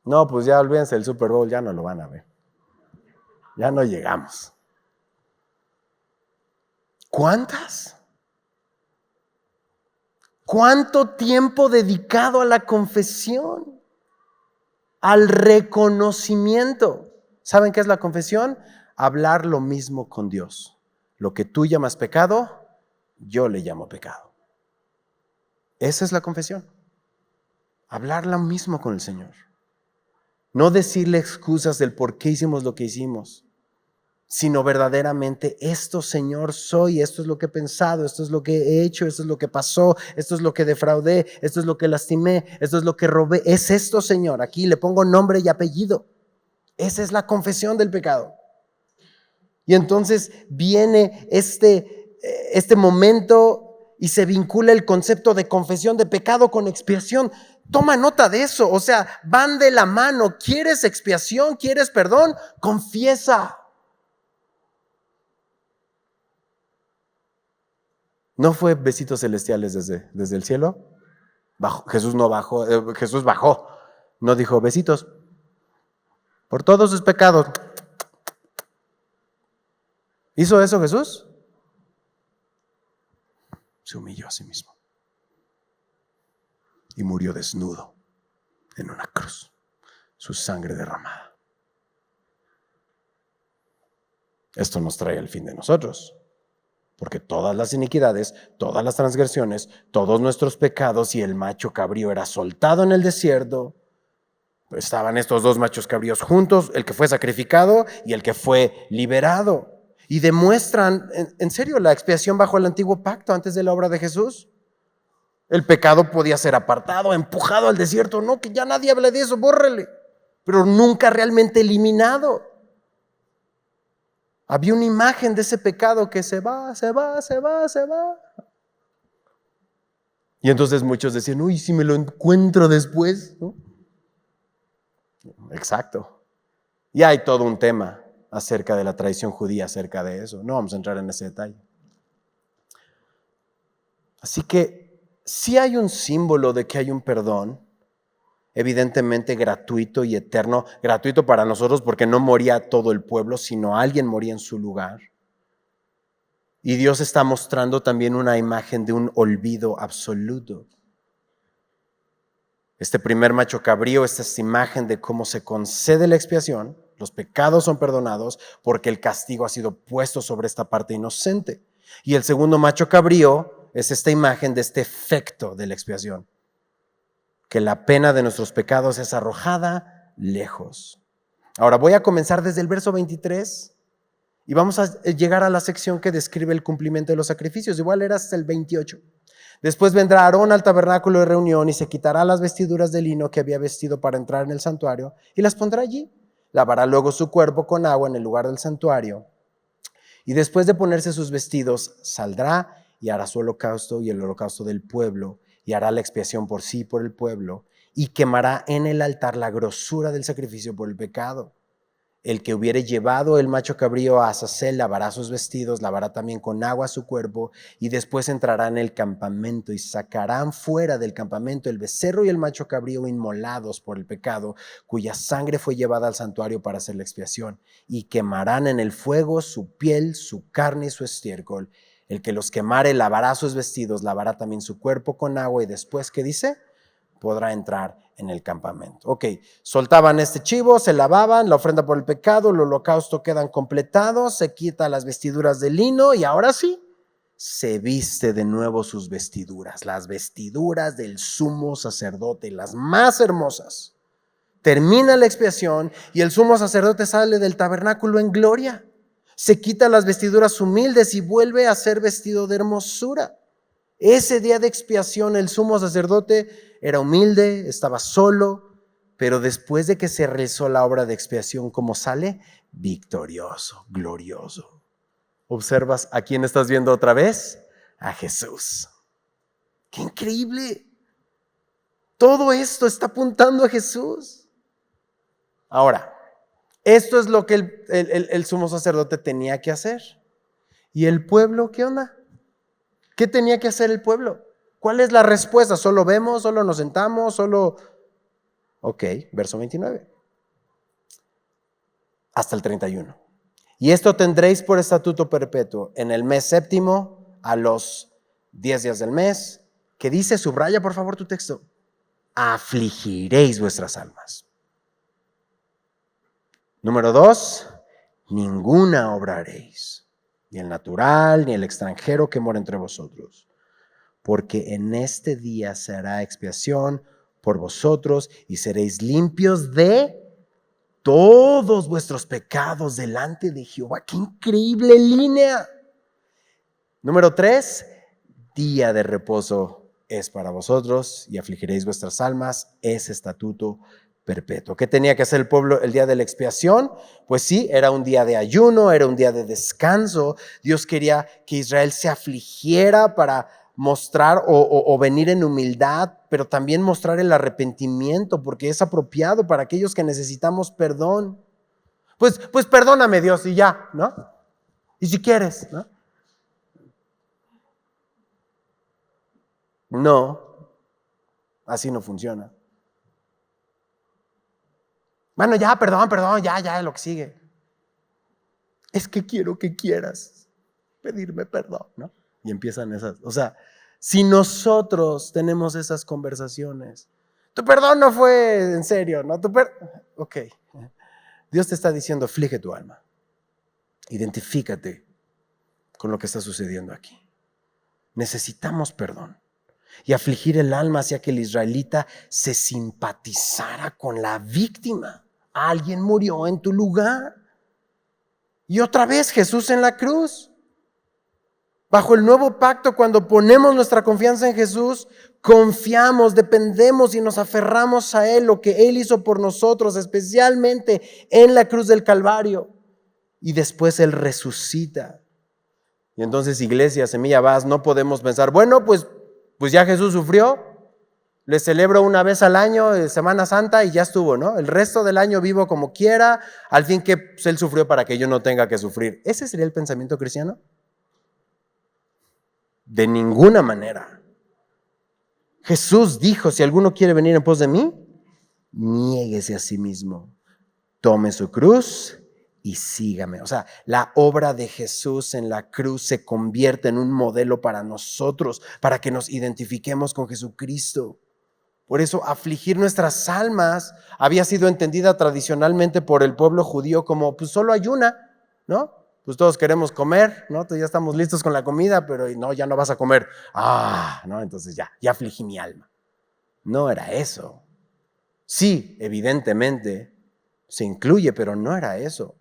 No, pues ya olvídense del Super Bowl, ya no lo van a ver. Ya no llegamos. ¿Cuántas? ¿Cuánto tiempo dedicado a la confesión? Al reconocimiento. ¿Saben qué es la confesión? Hablar lo mismo con Dios. Lo que tú llamas pecado, yo le llamo pecado. Esa es la confesión. Hablar lo mismo con el Señor. No decirle excusas del por qué hicimos lo que hicimos, sino verdaderamente, esto, Señor, soy, esto es lo que he pensado, esto es lo que he hecho, esto es lo que pasó, esto es lo que defraudé, esto es lo que lastimé, esto es lo que robé. Es esto, Señor. Aquí le pongo nombre y apellido. Esa es la confesión del pecado. Y entonces viene este momento y se vincula el concepto de confesión de pecado con expiación. Toma nota de eso. O sea, van de la mano. ¿Quieres expiación? ¿Quieres perdón? Confiesa. ¿No fue besitos celestiales desde el cielo? Jesús no bajó, Jesús bajó. No dijo besitos. Por todos sus pecados. ¿Hizo eso Jesús? Se humilló a sí mismo. Y murió desnudo en una cruz. Su sangre derramada. Esto nos trae el fin de nosotros. Porque todas las iniquidades, todas las transgresiones, todos nuestros pecados, y el macho cabrío era soltado en el desierto. Estaban estos 2 machos cabríos juntos, el que fue sacrificado y el que fue liberado. Y demuestran, en serio, la expiación bajo el antiguo pacto antes de la obra de Jesús. El pecado podía ser apartado, empujado al desierto. No, que ya nadie hable de eso, bórrele. Pero nunca realmente eliminado. Había una imagen de ese pecado que se va. Y entonces muchos decían, uy, si me lo encuentro después, ¿no? Exacto. Y hay todo un tema acerca de la tradición judía, acerca de eso. No vamos a entrar en ese detalle. Así que sí hay un símbolo de que hay un perdón, evidentemente gratuito y eterno. Gratuito para nosotros porque no moría todo el pueblo, sino alguien moría en su lugar. Y Dios está mostrando también una imagen de un olvido absoluto. Este primer macho cabrío, esta es imagen de cómo se concede la expiación. Los pecados son perdonados porque el castigo ha sido puesto sobre esta parte inocente. Y el segundo macho cabrío es esta imagen de este efecto de la expiación. Que la pena de nuestros pecados es arrojada lejos. Ahora voy a comenzar desde el verso 23 y vamos a llegar a la sección que describe el cumplimiento de los sacrificios. Igual era hasta el 28. Después vendrá Aarón al tabernáculo de reunión y se quitará las vestiduras de lino que había vestido para entrar en el santuario y las pondrá allí. Lavará luego su cuerpo con agua en el lugar del santuario. Y después de ponerse sus vestidos, saldrá y hará su holocausto y el holocausto del pueblo, y hará la expiación por sí y por el pueblo, y quemará en el altar la grosura del sacrificio por el pecado. El que hubiere llevado el macho cabrío a Azazel lavará sus vestidos, lavará también con agua su cuerpo, y después entrará en el campamento y sacarán fuera del campamento el becerro y el macho cabrío inmolados por el pecado, cuya sangre fue llevada al santuario para hacer la expiación, y quemarán en el fuego su piel, su carne y su estiércol. El que los quemare lavará sus vestidos, lavará también su cuerpo con agua, y después, ¿qué dice? Podrá entrar en el campamento. Ok, soltaban este chivo, se lavaban, la ofrenda por el pecado, el holocausto quedan completados, se quita las vestiduras de lino y ahora sí, se viste de nuevo sus vestiduras, las vestiduras del sumo sacerdote, las más hermosas. Termina la expiación y el sumo sacerdote sale del tabernáculo en gloria. Se quita las vestiduras humildes y vuelve a ser vestido de hermosura. Ese día de expiación el sumo sacerdote era humilde, estaba solo, pero después de que se realizó la obra de expiación, ¿cómo sale? Victorioso, glorioso. ¿Observas a quién estás viendo otra vez? A Jesús. ¡Qué increíble! Todo esto está apuntando a Jesús. Ahora, esto es lo que el sumo sacerdote tenía que hacer. ¿Y el pueblo qué onda? ¿Qué tenía que hacer el pueblo? ¿Cuál es la respuesta? ¿Solo vemos? ¿Solo nos sentamos? ¿Solo...? Ok, verso 29. Hasta el 31. Y esto tendréis por estatuto perpetuo en el mes séptimo, a los 10 días del mes, que dice, subraya por favor tu texto, afligiréis vuestras almas. Número 2, ninguna obra haréis, ni el natural, ni el extranjero que mora entre vosotros, porque en este día se hará expiación por vosotros y seréis limpios de todos vuestros pecados delante de Jehová. ¡Qué increíble línea! Número 3, día de reposo es para vosotros y afligiréis vuestras almas, es estatuto perpetuo. ¿Qué tenía que hacer el pueblo el día de la expiación? Pues sí, era un día de ayuno, era un día de descanso. Dios quería que Israel se afligiera para mostrar o venir en humildad, pero también mostrar el arrepentimiento, porque es apropiado para aquellos que necesitamos perdón. Pues perdóname, Dios, y ya, ¿no? Y si quieres, ¿no? No, así no funciona. Bueno, ya, perdón, ya, lo que sigue. Es que quiero que quieras pedirme perdón, ¿no? Y empiezan esas, o sea, si nosotros tenemos esas conversaciones, tu perdón no fue en serio, ¿no? Ok, Dios te está diciendo, aflige tu alma, identifícate con lo que está sucediendo aquí. Necesitamos perdón. Y afligir el alma hacía que el israelita se simpatizara con la víctima. Alguien murió en tu lugar. Y otra vez Jesús en la cruz. Bajo el nuevo pacto, cuando ponemos nuestra confianza en Jesús, confiamos, dependemos y nos aferramos a Él, lo que Él hizo por nosotros, especialmente en la cruz del Calvario. Y después Él resucita. Y entonces, iglesia, Semilla Vaz, no podemos pensar, bueno, pues ya Jesús sufrió, le celebro una vez al año, Semana Santa, y ya estuvo, ¿no? El resto del año vivo como quiera, al fin que pues, Él sufrió para que yo no tenga que sufrir. ¿Ese sería el pensamiento cristiano? De ninguna manera. Jesús dijo, si alguno quiere venir en pos de mí, niéguese a sí mismo, tome su cruz y sígame. O sea, la obra de Jesús en la cruz se convierte en un modelo para nosotros, para que nos identifiquemos con Jesucristo. Por eso afligir nuestras almas había sido entendida tradicionalmente por el pueblo judío como pues solo ayuna, ¿no? Pues todos queremos comer, ¿no? Ya estamos listos con la comida, pero no, ya no vas a comer. ¿No? Entonces ya afligí mi alma. No era eso. Sí, evidentemente se incluye, pero no era eso.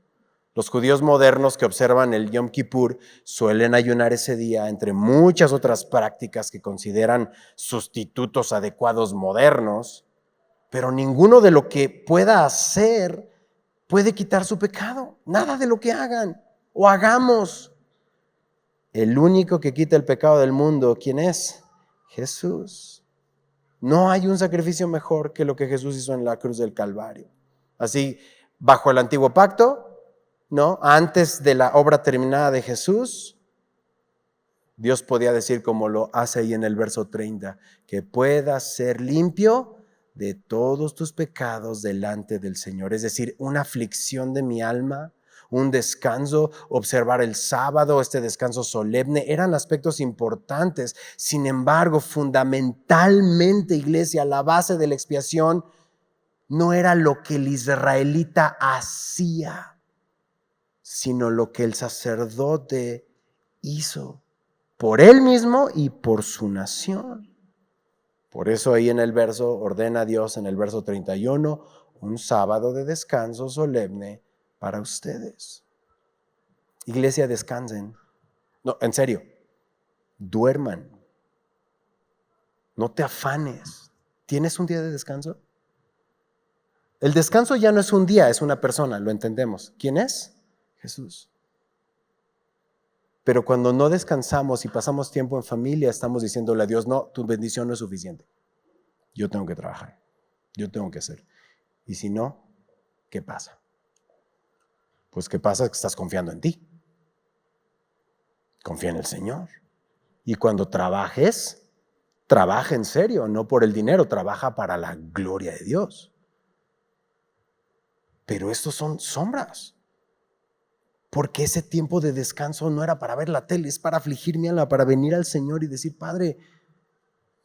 Los judíos modernos que observan el Yom Kippur suelen ayunar ese día, entre muchas otras prácticas que consideran sustitutos adecuados modernos, pero ninguno de lo que pueda hacer puede quitar su pecado. Nada de lo que hagan o hagamos. El único que quita el pecado del mundo, ¿quién es? Jesús. No hay un sacrificio mejor que lo que Jesús hizo en la cruz del Calvario. Así, Bajo el antiguo pacto, ¿no? Antes de la obra terminada de Jesús, Dios podía decir, como lo hace ahí en el verso 30, que puedas ser limpio de todos tus pecados delante del Señor. Es decir, una aflicción de mi alma, un descanso, observar el sábado, este descanso solemne, eran aspectos importantes. Sin embargo, fundamentalmente, iglesia, la base de la expiación no era lo que el israelita hacía, sino lo que el sacerdote hizo por él mismo y por su nación. Por eso ahí en el verso, ordena a Dios en el verso 31, un sábado de descanso solemne para ustedes. Iglesia, descansen. No, en serio, duerman. No te afanes. ¿Tienes un día de descanso? El descanso ya no es un día, es una persona, lo entendemos. ¿Quién es? Jesús. Pero cuando no descansamos y pasamos tiempo en familia, estamos diciéndole a Dios, no, tu bendición no es suficiente. Yo tengo que trabajar, yo tengo que hacer. Y si no, ¿qué pasa? Pues ¿qué pasa? Que estás confiando en ti. Confía en el Señor. Y cuando trabajes, trabaja en serio, no por el dinero, trabaja para la gloria de Dios. Pero estos son sombras. Porque ese tiempo de descanso no era para ver la tele, es para afligir mi alma, para venir al Señor y decir, Padre,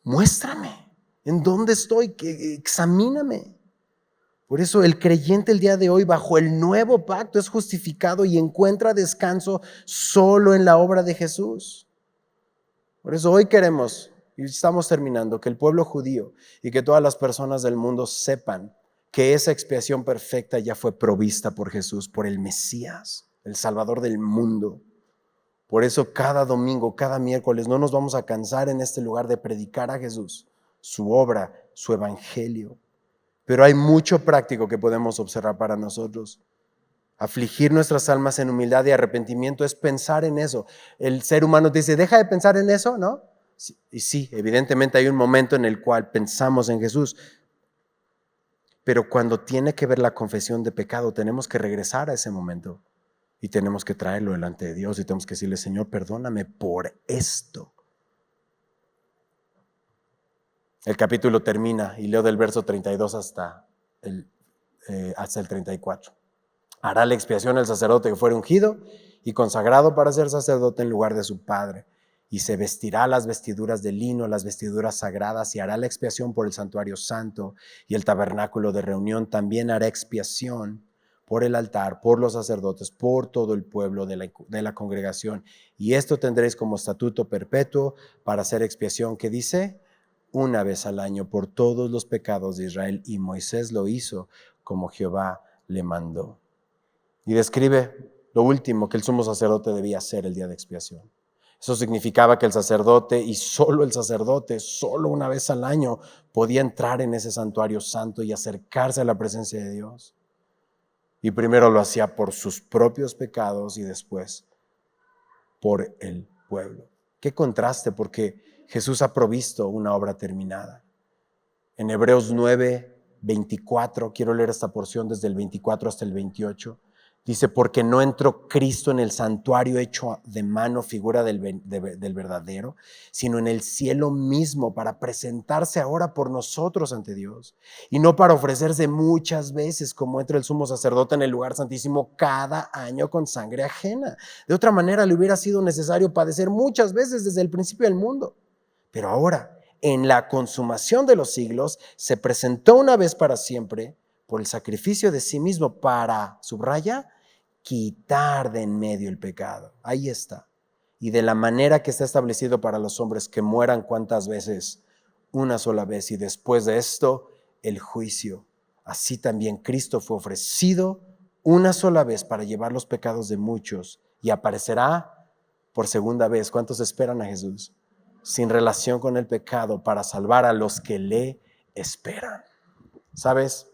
muéstrame en dónde estoy, examíname. Por eso el creyente el día de hoy bajo el nuevo pacto es justificado y encuentra descanso solo en la obra de Jesús. Por eso hoy queremos, y estamos terminando, que el pueblo judío y que todas las personas del mundo sepan que esa expiación perfecta ya fue provista por Jesús, por el Mesías, el Salvador del mundo. Por eso cada domingo, cada miércoles no nos vamos a cansar en este lugar de predicar a Jesús, su obra, su evangelio. Pero hay mucho práctico que podemos observar para nosotros. Afligir nuestras almas en humildad y arrepentimiento es pensar en eso. El ser humano dice, deja de pensar en eso, ¿no? Y sí, evidentemente hay un momento en el cual pensamos en Jesús. Pero cuando tiene que ver la confesión de pecado, tenemos que regresar a ese momento y tenemos que traerlo delante de Dios y tenemos que decirle, Señor, perdóname por esto. El capítulo termina y leo del verso 32 hasta el 34. Hará la expiación el sacerdote que fuere ungido y consagrado para ser sacerdote en lugar de su padre, y se vestirá las vestiduras de lino, las vestiduras sagradas, y hará la expiación por el santuario santo y el tabernáculo de reunión. También hará expiación por el altar, por los sacerdotes, por todo el pueblo de la congregación. Y esto tendréis como estatuto perpetuo para hacer expiación, que dice, una vez al año por todos los pecados de Israel. Y Moisés lo hizo como Jehová le mandó. Y describe lo último que el sumo sacerdote debía hacer el día de expiación. Eso significaba que el sacerdote, y solo el sacerdote, solo una vez al año, podía entrar en ese santuario santo y acercarse a la presencia de Dios. Y primero lo hacía por sus propios pecados y después por el pueblo. Qué contraste, porque Jesús ha provisto una obra terminada. En Hebreos 9:24, quiero leer esta porción desde el 24 hasta el 28. Dice, porque no entró Cristo en el santuario hecho de mano, figura del verdadero, sino en el cielo mismo, para presentarse ahora por nosotros ante Dios, y no para ofrecerse muchas veces como entra el sumo sacerdote en el lugar santísimo cada año con sangre ajena. De otra manera le hubiera sido necesario padecer muchas veces desde el principio del mundo. Pero ahora, en la consumación de los siglos, se presentó una vez para siempre por el sacrificio de sí mismo para, subraya, quitar de en medio el pecado. Ahí está. Y de la manera que está establecido para los hombres, que mueran cuántas veces, una sola vez, y después de esto, el juicio. Así también Cristo fue ofrecido una sola vez para llevar los pecados de muchos y aparecerá por segunda vez. ¿Cuántos esperan a Jesús? Sin relación con el pecado, para salvar a los que le esperan. ¿Sabes?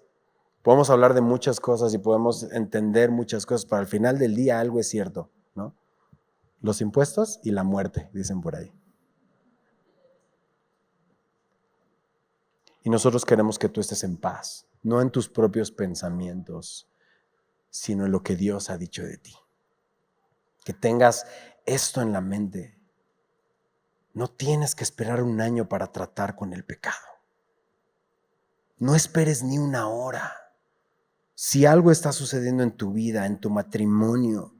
Podemos hablar de muchas cosas y podemos entender muchas cosas, pero al final del día algo es cierto, ¿no? Los impuestos y la muerte, dicen por ahí. Y nosotros queremos que tú estés en paz, no en tus propios pensamientos, sino en lo que Dios ha dicho de ti. Que tengas esto en la mente. No tienes que esperar un año para tratar con el pecado. No esperes ni una hora. Si algo está sucediendo en tu vida, en tu matrimonio,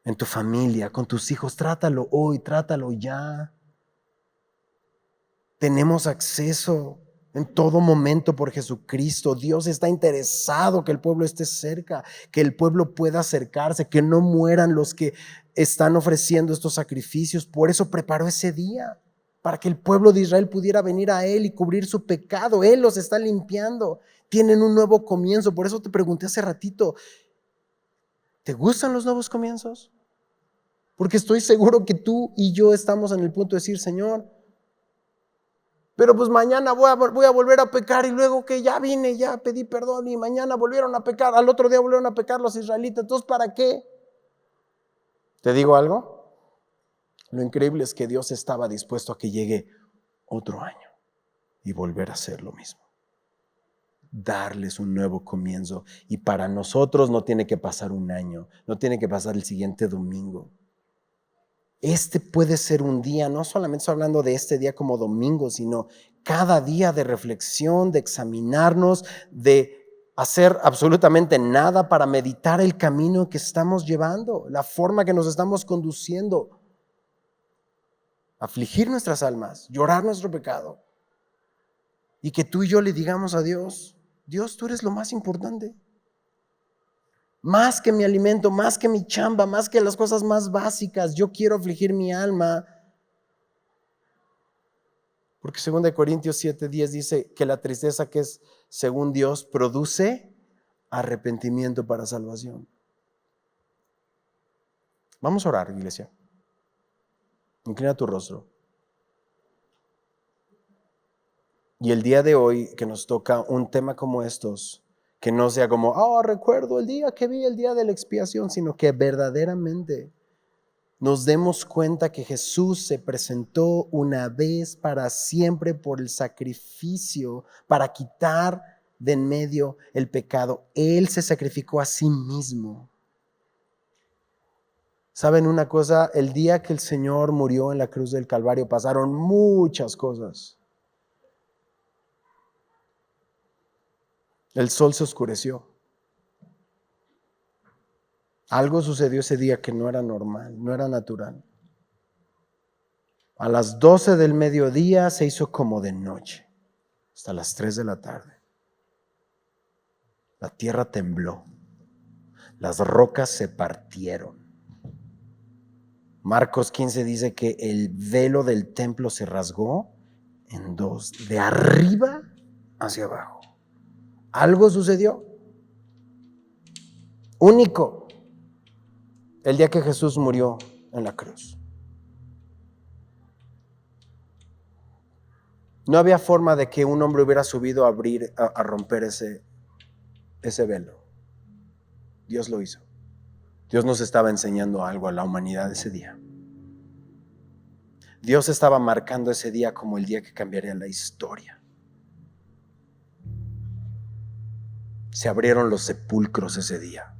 en tu familia, con tus hijos, trátalo hoy, trátalo ya. Tenemos acceso en todo momento por Jesucristo. Dios está interesado que el pueblo esté cerca, que el pueblo pueda acercarse, que no mueran los que están ofreciendo estos sacrificios. Por eso preparó ese día, para que el pueblo de Israel pudiera venir a Él y cubrir su pecado. Él los está limpiando. Tienen un nuevo comienzo. Por eso te pregunté hace ratito, ¿te gustan los nuevos comienzos? Porque estoy seguro que tú y yo estamos en el punto de decir, Señor, pero pues mañana voy a volver a pecar, y luego que ya vine, ya pedí perdón y mañana volvieron a pecar, al otro día volvieron a pecar los israelitas. Entonces, ¿para qué? ¿Te digo algo? Lo increíble es que Dios estaba dispuesto a que llegue otro año y volver a hacer lo mismo. Darles un nuevo comienzo. Y para nosotros no tiene que pasar un año, no tiene que pasar el siguiente domingo. Este puede ser un día, no solamente estoy hablando de este día como domingo, sino cada día de reflexión, de examinarnos, de hacer absolutamente nada para meditar el camino que estamos llevando, la forma que nos estamos conduciendo, afligir nuestras almas, llorar nuestro pecado, y que tú y yo le digamos a Dios, Dios, tú eres lo más importante. Más que mi alimento, más que mi chamba, más que las cosas más básicas, yo quiero afligir mi alma. Porque 2 Corintios 7:10 dice que la tristeza que es según Dios produce arrepentimiento para salvación. Vamos a orar, iglesia. Inclina tu rostro. Y el día de hoy que nos toca un tema como estos, que no sea como, recuerdo el día que vi el día de la expiación, sino que verdaderamente nos demos cuenta que Jesús se presentó una vez para siempre por el sacrificio, para quitar de en medio el pecado. Él se sacrificó a sí mismo. ¿Saben una cosa? El día que el Señor murió en la cruz del Calvario pasaron muchas cosas. El sol se oscureció. Algo sucedió ese día que no era normal, no era natural. A las 12 del mediodía se hizo como de noche, hasta las 3 de la tarde. La tierra tembló, las rocas se partieron. Marcos 15 dice que el velo del templo se rasgó en dos, de arriba hacia abajo. Algo sucedió, único, el día que Jesús murió en la cruz. No había forma de que un hombre hubiera subido a romper ese velo. Dios lo hizo. Dios nos estaba enseñando algo a la humanidad ese día. Dios estaba marcando ese día como el día que cambiaría la historia. Se abrieron los sepulcros ese día.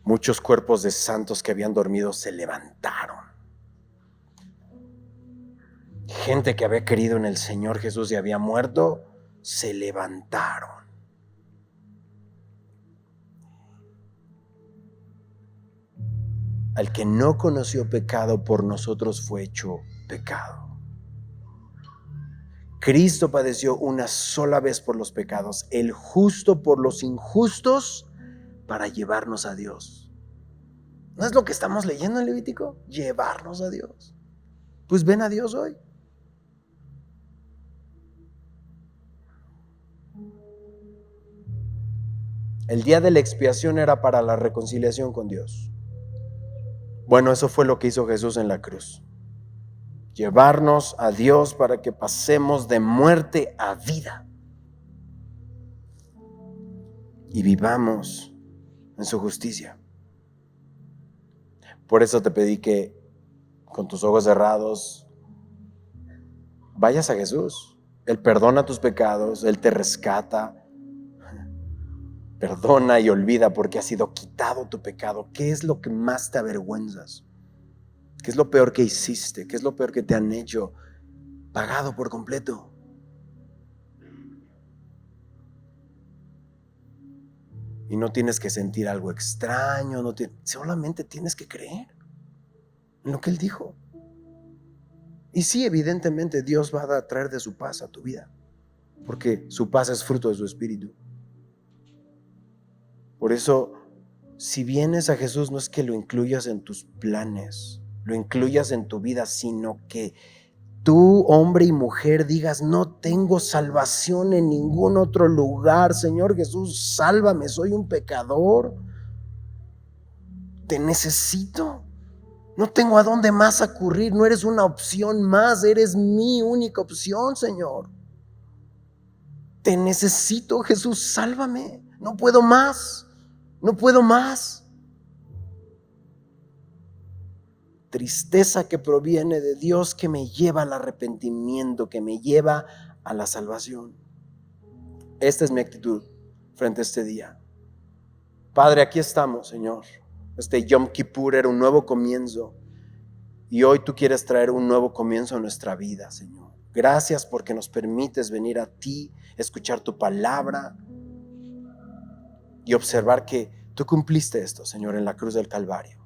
Muchos cuerpos de santos que habían dormido se levantaron. Gente que había creído en el Señor Jesús y había muerto, se levantaron. Al que no conoció pecado, por nosotros fue hecho pecado. Cristo padeció una sola vez por los pecados, el justo por los injustos, para llevarnos a Dios. ¿No es lo que estamos leyendo en Levítico? Llevarnos a Dios. Pues ven a Dios hoy. El día de la expiación era para la reconciliación con Dios. Bueno, eso fue lo que hizo Jesús en la cruz. Llevarnos a Dios para que pasemos de muerte a vida y vivamos en su justicia. Por eso te pedí que con tus ojos cerrados vayas a Jesús. Él perdona tus pecados, Él te rescata, Perdona y olvida porque ha sido quitado tu pecado. ¿Qué es lo que más te avergüenzas? ¿Qué es lo peor que hiciste? ¿Qué es lo peor que te han hecho? Pagado por completo. Y no tienes que sentir algo extraño, solamente tienes que creer en lo que Él dijo. Y sí, evidentemente Dios va a traer de su paz a tu vida, porque su paz es fruto de su espíritu. Por eso, si vienes a Jesús, no es que lo incluyas en tus planes, lo incluyas en tu vida, sino que tú, hombre y mujer, digas: no tengo salvación en ningún otro lugar. Señor Jesús, sálvame, soy un pecador, te necesito, no tengo a dónde más acudir, no eres una opción más, eres mi única opción, Señor. Te necesito, Jesús, sálvame, no puedo más, no puedo más. Tristeza que proviene de Dios, que me lleva al arrepentimiento, que me lleva a la salvación. Esta es mi actitud frente a este día. Padre, aquí estamos, Señor. Este Yom Kippur era un nuevo comienzo y hoy tú quieres traer un nuevo comienzo a nuestra vida, Señor. Gracias porque nos permites venir a ti, escuchar tu palabra y observar que tú cumpliste esto, Señor, en la cruz del Calvario.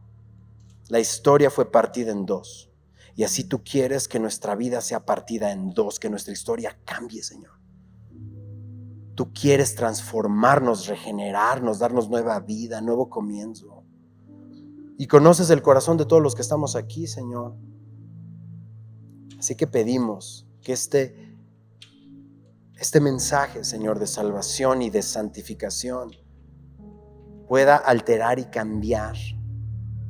La historia fue partida en dos y así tú quieres que nuestra vida sea partida en dos, que nuestra historia cambie, Señor. Tú quieres transformarnos, regenerarnos, darnos nueva vida, nuevo comienzo. Y conoces el corazón de todos los que estamos aquí, Señor. Así que pedimos que este mensaje, Señor, de salvación y de santificación pueda alterar y cambiar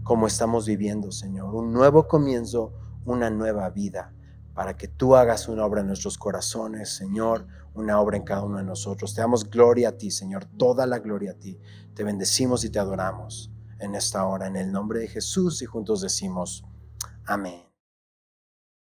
como estamos viviendo, Señor. Un nuevo comienzo, una nueva vida, para que tú hagas una obra en nuestros corazones, Señor, una obra en cada uno de nosotros. Te damos gloria a ti, Señor, toda la gloria a ti. Te bendecimos y te adoramos en esta hora, en el nombre de Jesús, y juntos decimos amén.